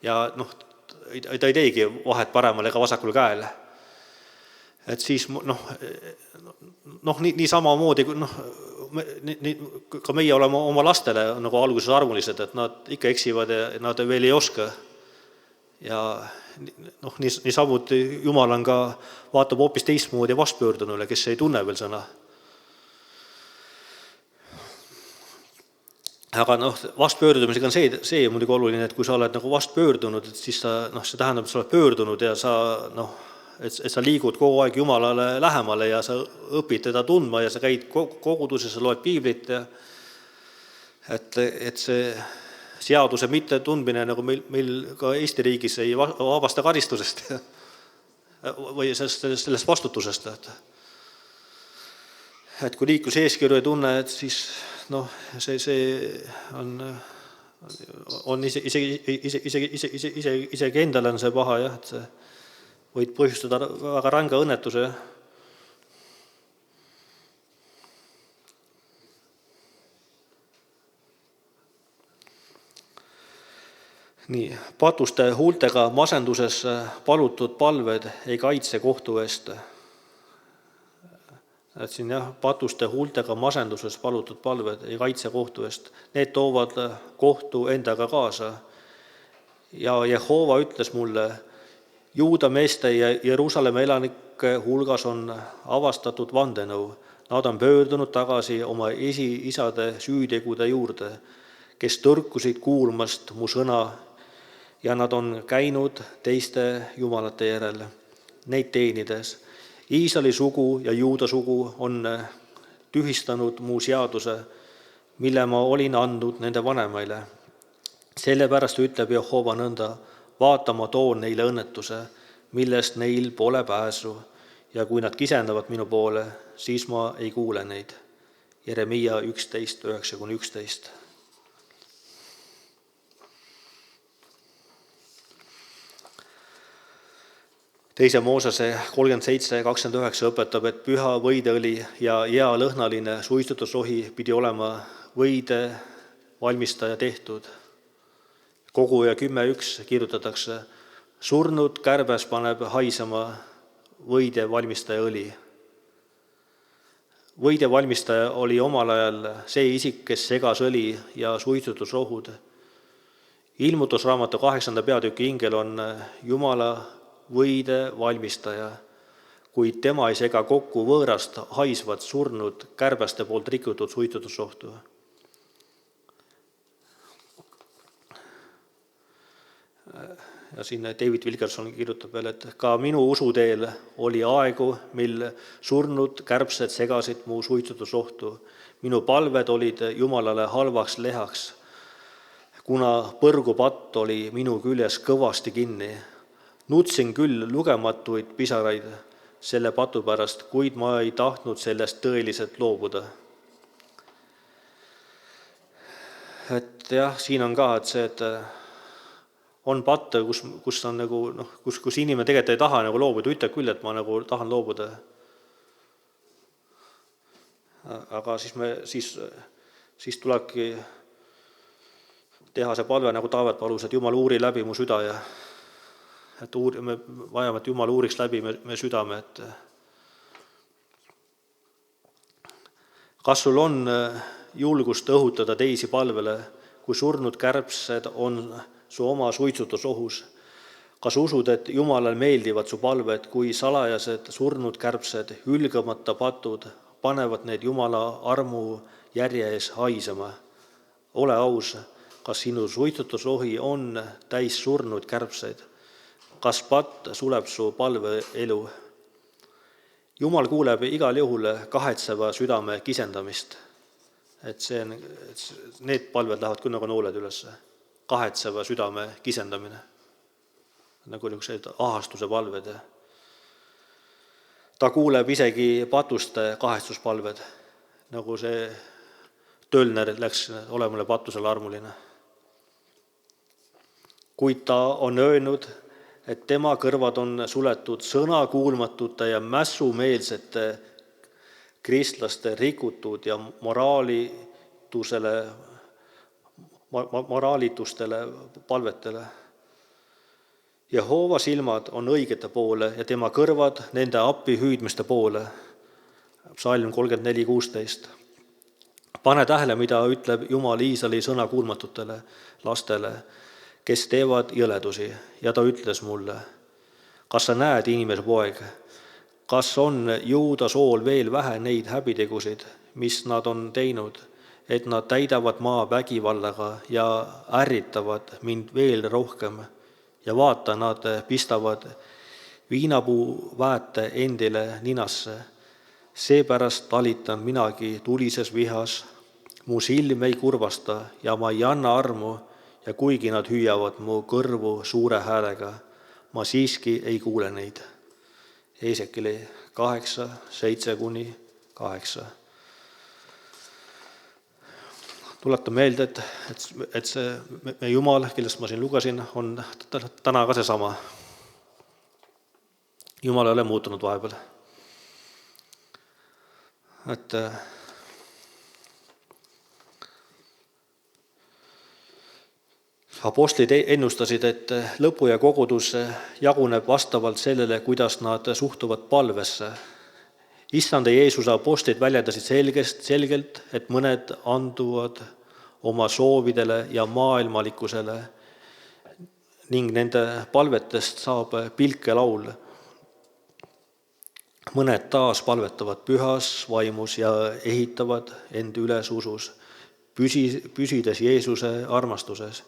ja ta ei teegi vahet paremal ega vasakul käel. Et siis nii samamoodi, ka meie oleme oma lastele nagu alguses armulised, et nad ikka eksivad ja nad veel ei oska. ja niisamuti Jumal on ka, vaatab hoopis teistmoodi vastpöördunule, kes ei tunne veel sõna. Aga vastpöördumisega on see muidugi oluline, et kui sa oled nagu vastpöördunud, et siis see tähendab, et sa oled pöördunud ja et sa liigud kogu aeg Jumalale lähemale ja sa õpid teda tundma ja sa käid koguduses, sa loed piiblit ja et see seaduse mittetundmine nagu meil ka Eesti riigis ei vabasta karistusest või sellest vastutusest. Et kui liikluseeskirju ei tunne, et siis see on isegi endale on see paha, jah, et see võid põhjustada väga ränga õnnetuse. Nii, patuste huultega masenduses palutud palved ei kaitse kohtu eest. Et siin patuste huultega masenduses palutud palved ei kaitse kohtu eest. Need toovad kohtu endaga kaasa. Ja Jehova ütles mulle, Juuda meeste ja Jeruusalemma elanike hulgas on avastatud vandenõu. Nad on pöördunud tagasi oma esiisade süütegude juurde, kes tõrkusid kuulmast mu sõna ja nad on käinud teiste jumalate järel, neid teenides. Iisraeli sugu ja Juuda sugu on tühistanud mu seaduse, mille ma olin andnud nende vanemaile. Sellepärast ütleb Jehova nõnda, vaata, ma toon neile õnnetuse, millest neil pole pääsu, ja kui nad kisendavad minu poole, siis ma ei kuule neid. Jeremiia 11, 9-11. Teise Moosese 37-29 õpetab, et püha võideõli ja hea lõhnaline suitsutusrohi pidi olema võide valmistaja tehtud. Koguja 10.1 kirjutatakse, surnud kärbes paneb haisema võide valmistaja õli. Võide valmistaja oli omal ajal see isik, kes segas õli ja suitsutusrohud. Ilmutusraamatu 8. peatüki ingel on Jumala võide valmistaja, kuid tema ei sega kokku võõrast haisvat surnud kärbeste poolt rikutud suitsutusrohtu. Ja siin David Wilkerson kirjutab veel, et ka minu usuteel oli aegu, mil surnud kärbsed segasid mu suitsutusrohtu. Minu palved olid Jumalale halvaks lehaks, kuna põrgupatt oli minu küljes kõvasti kinni. Nutsin küll lugematuid pisaraid selle patu pärast, kuid ma ei tahtnud sellest tõeliselt loobuda. Et jah, siin on ka, et see, et on patte, kus on nagu, kus inimene tegelikult ei taha nagu loobuda, ütleb küll, et ma nagu tahan loobuda. Aga siis tulebki teha see palve, nagu Taavet palus, et Jumal uuri läbi mu süda ja et me vajame, et Jumal uuriks läbi me südame. Et kas sul on julgust õhutada teisi palvele, kui surnud kärbsed on su oma suitsutusohus? Kas usud, et Jumalale meeldivad su palved, kui salajased surnud kärbsed, hülgamata patud, panevad need Jumala armu järje ees haisema? Ole aus, kas sinu suitsutusohi on täis surnud kärbseid? Kas patt suleb su palveelu? Jumal kuuleb igal juhul kahetseva südame kisendamist. Et need palved lähevad küll nagu nooled üles. Kahetseva südame kisendamine. Nagu niisugused ahastuse palved. Ta kuuleb isegi patuste kahetsuspalved, nagu see tölner läks olemale patusele armuline. Kuid ta on öelnud, et tema kõrvad on suletud sõnakuulmatute ja mässumeelsete kristlaste rikutud ja moraalitustele palvetele. Jehova silmad on õigete poole ja tema kõrvad nende appi hüüdmiste poole. Psalm 34:16. Pane tähele, mida ütleb Jumal Iisraeli sõnakuulmatutele lastele, kes teevad jõledusi, ja ta ütles mulle, kas sa näed, inimese poeg, kas on Juuda sool veel vähe neid häbitegusid, mis nad on teinud, et nad täidavad maa vägivallaga ja ärritavad mind veel rohkem, ja vaata, nad pistavad viinapuu väete endile ninasse. Seepärast talitan minagi tulises vihas, mu silm ei kurvasta ja ma ei anna armu, ja kuigi nad hüüavad mu kõrvu suure häälega, ma siiski ei kuule neid. Eesekeli 8, 7-8. Tuletan meelde, et see meie Jumal, kellest ma siin lugesin, on täna ka seesama. Jumal ei ole muutunud vahepeal. Et apostlid ennustasid, et lõpu ja kogudus jaguneb vastavalt sellele, kuidas nad suhtuvad palvesse. Issanda Jeesuse apostlid väljendasid selgelt, et mõned anduvad oma soovidele ja maailmalikkusele ning nende palvetest saab pilkelaul. Mõned taas palvetavad pühas vaimus ja ehitavad end üles usus, püsides Jeesuse armastuses.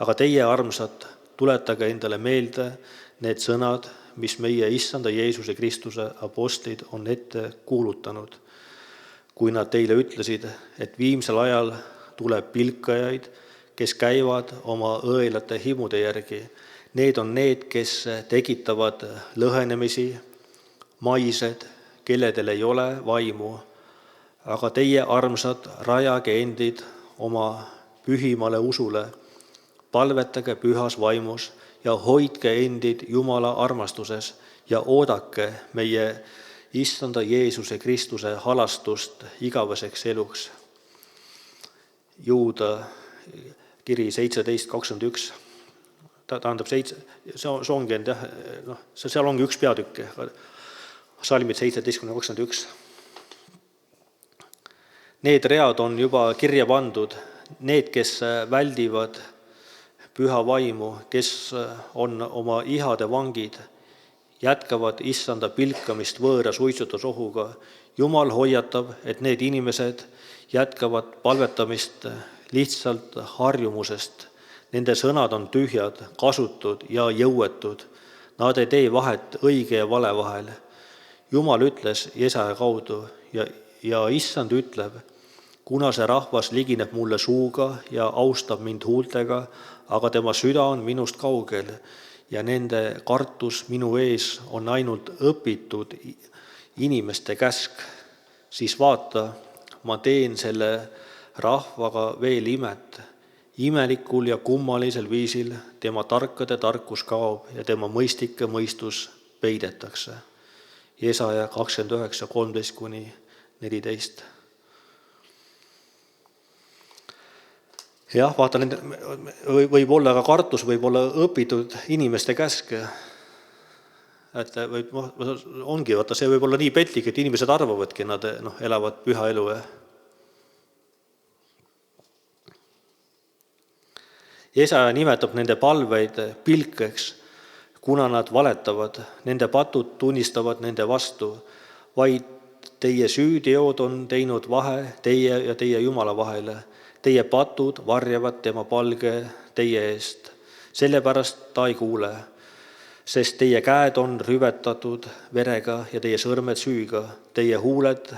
Aga teie, armsad, tuletage endale meelde need sõnad, mis meie Issanda Jeesuse Kristuse apostlid on ette kuulutanud, kui nad teile ütlesid, et viimsel ajal tuleb pilkajaid, kes käivad oma õelate himude järgi. Need on need, kes tekitavad lõhenemisi, maised, kelledel ei ole vaimu. Aga teie, armsad, rajage endid oma pühimale usule, palvetage pühas vaimus ja hoidke endid Jumala armastuses ja oodake meie Issanda Jeesuse Kristuse halastust igaveseks eluks. Juuda kiri 17:21. Tähendab, see ongi, seal ongi üks peatükk, salmid 17-21. Need read on juba kirja pandud, need, kes väldivad püha vaimu, kes on oma ihade vangid, jätkavad Issanda pilkamist võõra suitsutusohuga. Jumal hoiatab, et need inimesed jätkavad palvetamist lihtsalt harjumusest. Nende sõnad on tühjad, kasutud ja jõuetud. Nad ei tee vahet õige ja vale vahel. Jumal ütles Jesaja kaudu ja Issand ütleb, kuna see rahvas ligineb mulle suuga ja austab mind huultega, aga tema süda on minust kaugel ja nende kartus minu ees on ainult õpitud inimeste käsk, siis vaata, ma teen selle rahvaga veel imet. Imelikul ja kummalisel viisil tema tarkade tarkus kaob ja tema mõistike mõistus peidetakse. Jesaja 29, 13-14. Jah, vaata, võib olla ka kartus, võib olla õpitud inimeste käsk. Et ongi, vaata, see võib olla nii petlik, et inimesed arvavadki, nad elavad püha elu. Jesaja nimetab nende palveid pilkeks, kuna nad valetavad, nende patud tunnistavad nende vastu, vaid teie süüteod on teinud vahe teie ja teie Jumala vahele. Teie patud varjavad tema palge teie eest, sellepärast ta ei kuule, sest teie käed on rüvetatud verega ja teie sõrmed süüga, teie huuled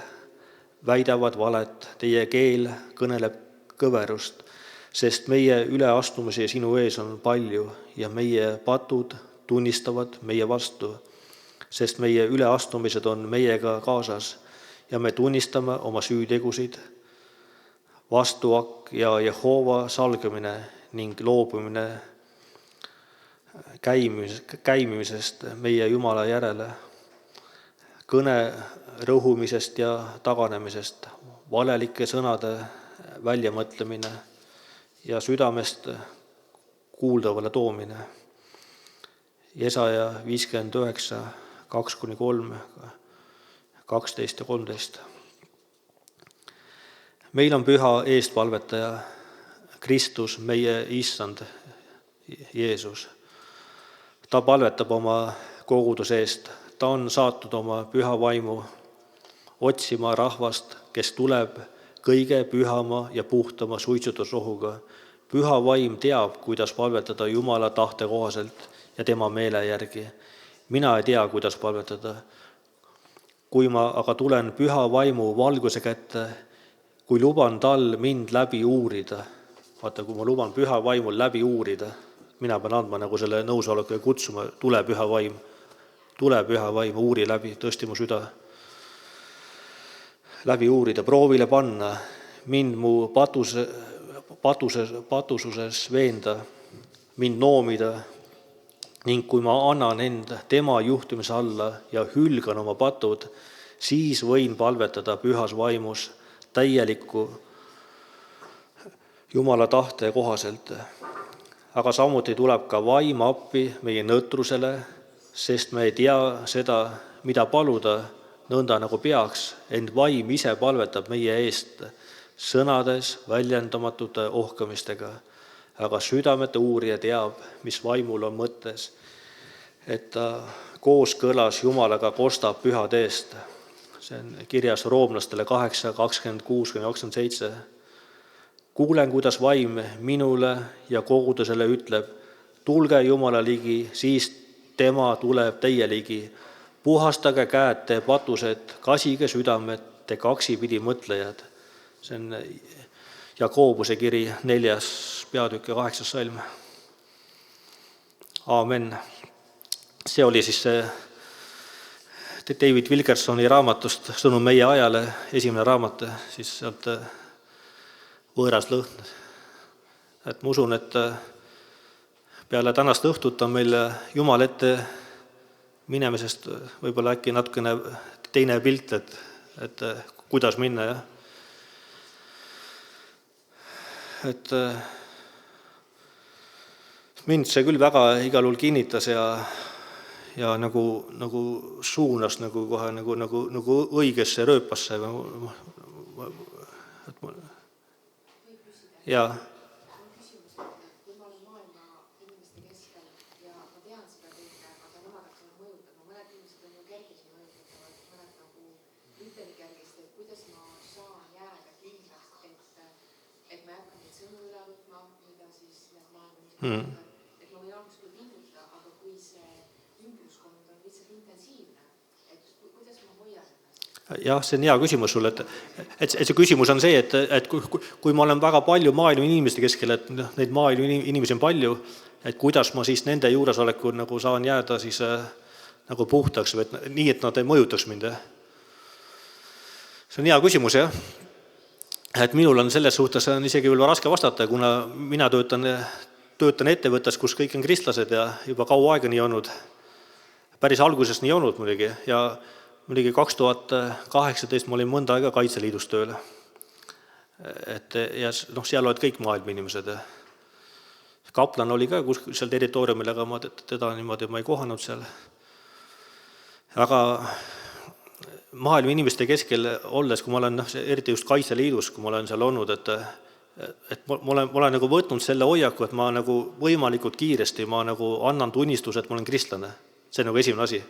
väidavad valet, teie keel kõneleb kõverust, sest meie üleastumisi sinu ees on palju ja meie patud tunnistavad meie vastu, sest meie üleastumised on meiega kaasas ja me tunnistame oma süütegusid. Vastuak ja Jehova salgamine ning loobumine käimisest meie Jumala järele, kõne rõhumisest ja taganemisest, valelike sõnade väljamõtlemine ja südamest kuuldavale toomine. Jesaja 59, 2-3, 12 ja 13. Meil on püha eestpalvetaja, Kristus, meie Issand Jeesus. Ta palvetab oma koguduse eest, ta on saatnud oma püha vaimu otsima rahvast, kes tuleb kõige pühama ja puhtama suitsutusrohuga. Püha vaim teab, kuidas palvetada Jumala tahte kohaselt ja tema meele järgi. Mina ei tea, kuidas palvetada. Kui ma aga tulen püha vaimu valguse kätte, kui luban tal mind läbi uurida, vaata, kui ma luban püha vaimul läbi uurida, mina pean andma nagu selle nõusoleku ja kutsuma, tule püha vaim, uuri läbi, tõesti mu süda. Läbi uurida, proovile panna, mind mu patususes veenda, mind noomida, ning kui ma annan end tema juhtimise alla ja hülgan oma patud, siis võin palvetada pühas vaimus täieliku Jumala tahte kohaselt. Aga samuti tuleb ka vaim appi meie nõtrusele, sest me ei tea seda, mida paluda, nõnda nagu peaks, ent vaim ise palvetab meie eest sõnades väljendamatute ohkamistega. Aga südamete uurija teab, mis vaimul on mõttes, et ta kooskõlas Jumalaga kostab pühade eest. See on kirjas roomlastele 8, 26-27. Kuulen, kuidas vaim minule ja kogudusele ütleb, tulge Jumala ligi, siis tema tuleb teie ligi. Puhastage käed, te patused, kasige südamed, te kaksipidi mõtlejad. See on Jakobuse kiri 4. peatükk ja 8. salm. Aamen. See oli siis see David Wilkersoni raamatust Sõnum meie ajale, esimene raamat, siis sealt võõras lõhn. Et ma usun, et peale tänast õhtut on meil Jumal ette minemisest võib-olla äkki natukene teine pilt, et kuidas minna, jah. Et mind see küll väga igal juhul kinnitas ja nagu suunas nagu kohe nagu õigesse rööpasse. Jaa. Kui ma olen maailma inimeste keskel ja ma tean seda kõike, aga nemad hakkavad mõjutama, mõned inimesed on ju kergesti mõjutatavad, mõned nagu mitte nii kergesti, et kuidas ma saan jääda kindlaks, et ma ei hakka neid sõnu üle võtma, mida siis need maailma et ma võin alguses küll pingutada, aga kui see ümbruskond on lihtsalt intensiivne, et kuidas ma hoian ennast? Jah, see on hea küsimus sulle, et see küsimus on see, et kui ma olen väga palju maailma inimeste keskel, et neid maailma inimesi on palju, et kuidas ma siis nende juuresolekul nagu saan jääda siis nagu puhtaks, või nii, et nad ei mõjutaks mind. See on hea küsimus, jah. Et minul on selles suhtes on isegi veel raske vastata, kuna mina töötan ettevõttes, kus kõik on kristlased ja juba kaua aega nii olnud. Päris alguses nii olnud muidugi ja muidugi 2018 ma olin mõnda aega Kaitseliidus tööl. Ja seal olid kõik maailma inimesed. Kaplan oli ka seal territooriumil, aga ma teda niimoodi ma ei kohanud seal. Aga maailma inimeste keskel olles, kui ma olen eriti just Kaitseliidus, kui ma olen seal olnud, et ma olen nagu võtnud selle hoiaku, et ma nagu võimalikult kiiresti ma nagu annan tunnistuse, et ma olen kristlane. See on nagu esimene asi.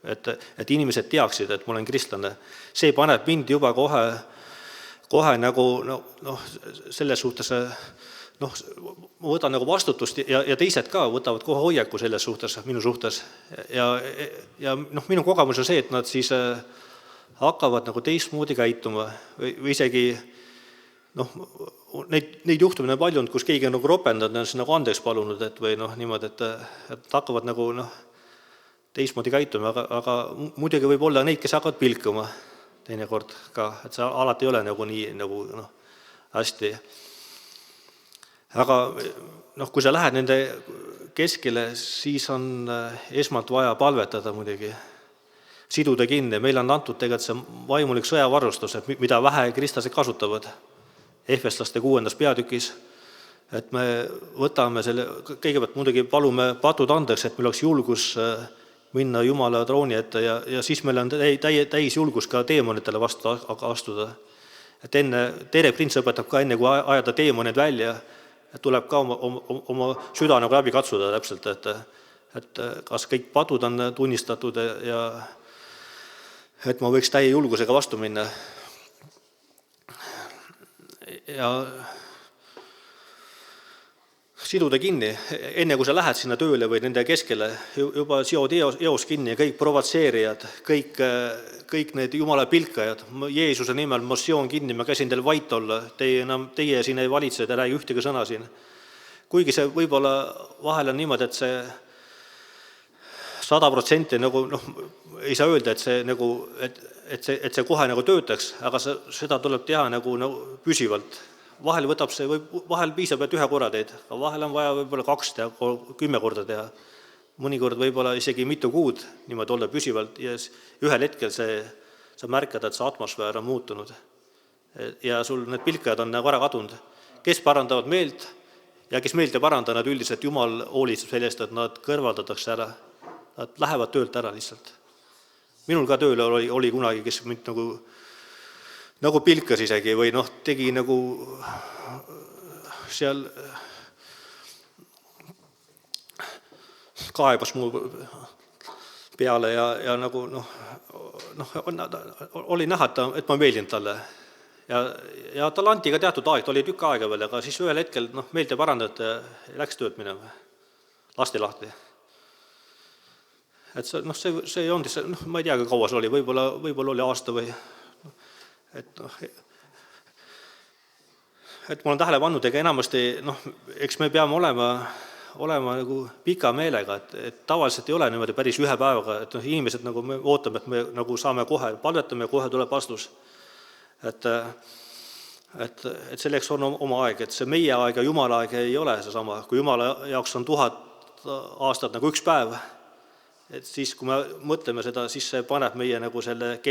Et inimesed teaksid, et ma olen kristlane. See paneb mind juba kohe nagu selles suhtes, ma võtan nagu vastutust ja teised ka võtavad kohe hoiaku selles suhtes, minu suhtes. Ja minu kogemus on see, et nad siis hakkavad nagu teistmoodi käituma või isegi neid juhtumine on palju, kus keegi on nagu ropendanud, on nagu andeks palunud, või niimoodi, et hakkavad nagu teistmoodi käituma, aga muidugi võib olla neid, kes hakkavad pilkuma teinekord ka, et see alati ei ole nagu nii nagu hästi. Aga kui sa lähed nende keskele, siis on esmalt vaja palvetada muidugi, siduda kinni. Meil on antud tegelikult see vaimulik sõjavarustus, mida vähe kristlased kasutavad. Efeslaste 6. peatükis, et me võtame selle, kõigepealt muidugi palume patud andeks, et meil oleks julgus minna Jumala trooni ette ja siis meil on täis julgus ka teemonitele vastu astuda. Et Tere Prints õpetab ka enne, kui ajada teemonid välja, et tuleb ka oma süda nagu läbi katsuda täpselt, et kas kõik padud on tunnistatud ja et ma võiks täie julgusega vastu minna. Ja siduda kinni, enne kui sa lähed sinna tööle või nende keskele, juba seod eos kinni, kõik provotseerijad, kõik need jumala pilkajad, Jeesuse nimel ma seon kinni, ma käsin teil vait olla, teie siin ei valitse, te räägi ühtegi sõna siin. Kuigi see võib-olla vahel on niimoodi, et see 100% nagu, ei saa öelda, et see, nagu, et see kohe nagu töötaks, aga seda tuleb teha nagu püsivalt. Vahel võtab see, vahel piisab, et 1 korra teed, aga vahel on vaja võib-olla 2 teha, 10 korda teha. Mõnikord võib-olla isegi mitu kuud niimoodi olla püsivalt ja ühel hetkel sa märkad, et see atmosfäär on muutunud. Ja sul need pilkajad on nagu ära kadunud. Kes parandavad meelt ja kes meelt ei paranda, nad üldiselt Jumal hoolitseb sellest, et nad kõrvaldatakse ära. Nad lähevad töölt ära lihtsalt. Minul ka tööl oli kunagi, kes mind nagu pilkas isegi või tegi nagu seal kaebas mu peale ja nagu oli näha, et ma meeldin talle. Ja talle anti ka teatud aeg, ta oli tükk aega veel, aga siis ühel hetkel meelt ei parandanud ja läks tööd minema. Lasti lahti. Et see ei olnud, ma ei tea, kaua see oli, võib-olla oli aasta või et ma olen tähele pannud, ega enamasti, eks me peame olema nagu pika meelega, et tavaliselt ei ole niimoodi päris 1 päevaga, et inimesed nagu me ootame, et me nagu saame kohe, palvetame ja kohe tuleb vastus. Et selleks on oma aeg, et see meie aeg ja Jumala aeg ei ole see sama, kui Jumala jaoks on 1000 aastat nagu 1 päev, et siis kui me mõtleme seda, siis see paneb meie nagu selle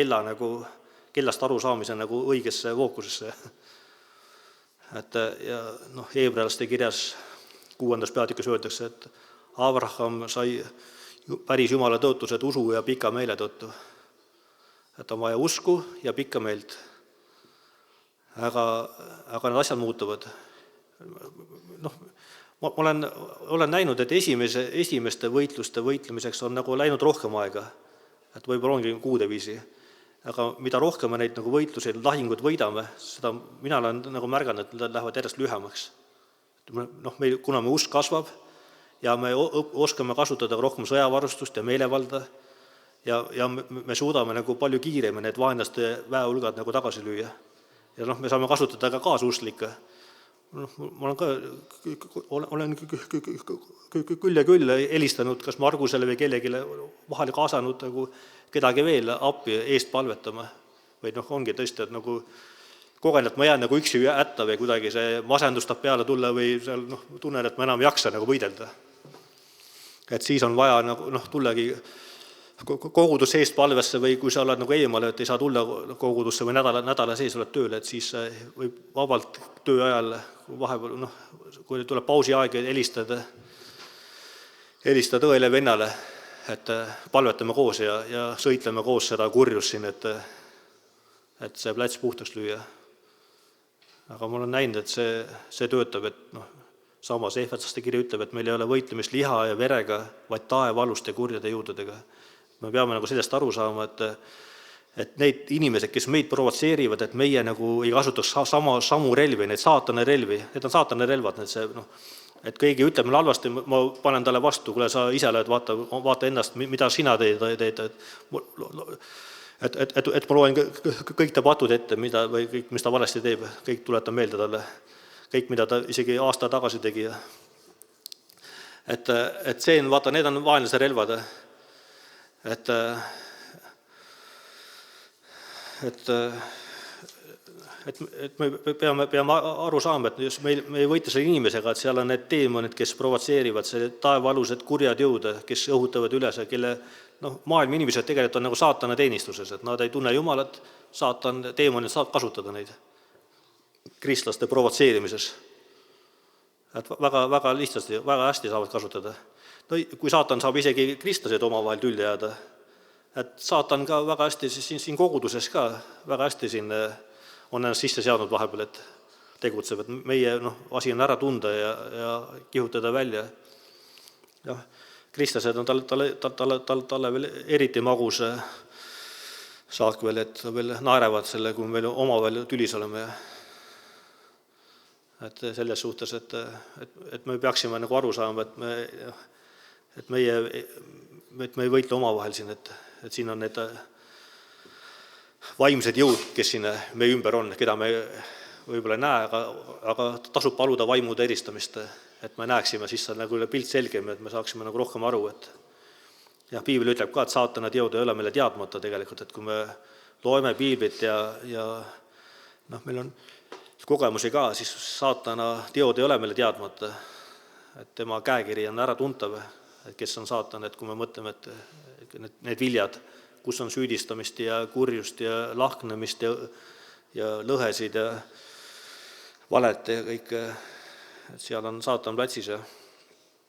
kellast aru saamise nagu õigesse fookusesse. Ja Heebrealaste kirjas 6. peatükis öeldakse, et Abraham sai päris Jumala tõotused usu ja pika meele tõttu. Et on vaja usku ja pikka meelt. Aga need asjad muutuvad. Ma olen näinud, et esimeste võitluste võitlemiseks on nagu läinud rohkem aega. Et võib-olla ongi kuude viisi. Aga mida rohkem me neid nagu võitlusi, lahingud võidame, seda mina olen nagu märganud, et need lähevad järjest lühemaks. Kuna me usk kasvab ja me oskame kasutada rohkem sõjavarustust ja meelevalda ja me suudame nagu palju kiiremini need vaenlaste väehulgad nagu tagasi lüüa. Ja me saame kasutada ka kaasusklikke. Ma olen küll ja küll helistanud kas Margusele või kellegile vahel kaasanud nagu kedagi veel appi eest palvetama. Või ongi tõesti, et nagu kogen, et ma jään nagu üksi hätta või kuidagi see masendustab peale tulla või seal tunnen, et ma enam ei jaksa nagu võidelda. Et siis on vaja nagu tullagi kogudus seest palvesse või kui sa oled nagu eemale, et ei saa tulla kogudusse või nädala sees oled tööle, et siis võib vabalt töö ajal vahepeal, kui tuleb pausi aeg, helistada õele vennale, et palvetame koos ja sõitleme koos seda kurjust siin, et see plats puhtaks lüüa. Aga ma olen näinud, et see töötab, et samas Ehvetsaste kiri ütleb, et meil ei ole võitlemist liha ja verega, vaid taevaluste kurjade jõududega. Me peame nagu sellest aru saama, et need inimesed, kes meid provotseerivad, et meie nagu ei kasutaks samu relvi, need saatane relvi, need on saatane relvad, et keegi ütleb mulle halvasti, ma panen talle vastu, kuule sa ise oled, vaata ennast, mida sina teed, et ma loen kõik ta patud ette, või kõik, mis ta valesti teeb, kõik tuletan meelde talle, kõik, mida ta isegi aasta tagasi tegi. Et see on, vaata, need on vaenlase relvad. Et me peame aru saama, et me ei võitle selle inimesega, et seal on need teemonid, kes provotseerivad, see taevalused kurjad jõud, kes õhutavad üles, kelle maailma inimesed tegelikult on nagu saatana teenistuses, et nad ei tunne Jumalat, teemonid saab kasutada neid kristlaste provotseerimises. Et väga lihtsasti, väga hästi saavad kasutada. Kui saatan saab isegi kristlased omavahel tülli jääda, et saatan ka väga hästi siin koguduses ka, väga hästi siin on ennast sisse seadnud vahepeal, et tegutseb, et meie asi on ära tunda ja kihutada välja. Kristlased on talle veel eriti magus saak veel, et veel naerevad selle, kui me veel omavahel tülis oleme. Et selles suhtes, et me peaksime nagu aru saama, et me ei võitle omavahel siin, et siin on need vaimsed jõud, kes siin meie ümber on, keda me võib-olla ei näe, aga tasub paluda vaimude eristamist, et me näeksime, siis on nagu pilt selgem, et me saaksime nagu rohkem aru, et ja piibel ütleb ka, et saatana teod ei ole meile teadmata tegelikult, et kui me loeme piiblit ja meil on kogemusi ka, siis saatana teod ei ole meile teadmata, et tema käekiri on ära tuntav, et kes on saatan, et kui me mõtleme, et need viljad, kus on süüdistamist ja kurjust ja lahknemist ja lõhesid ja valet ja kõik, et seal on saatan platsis ja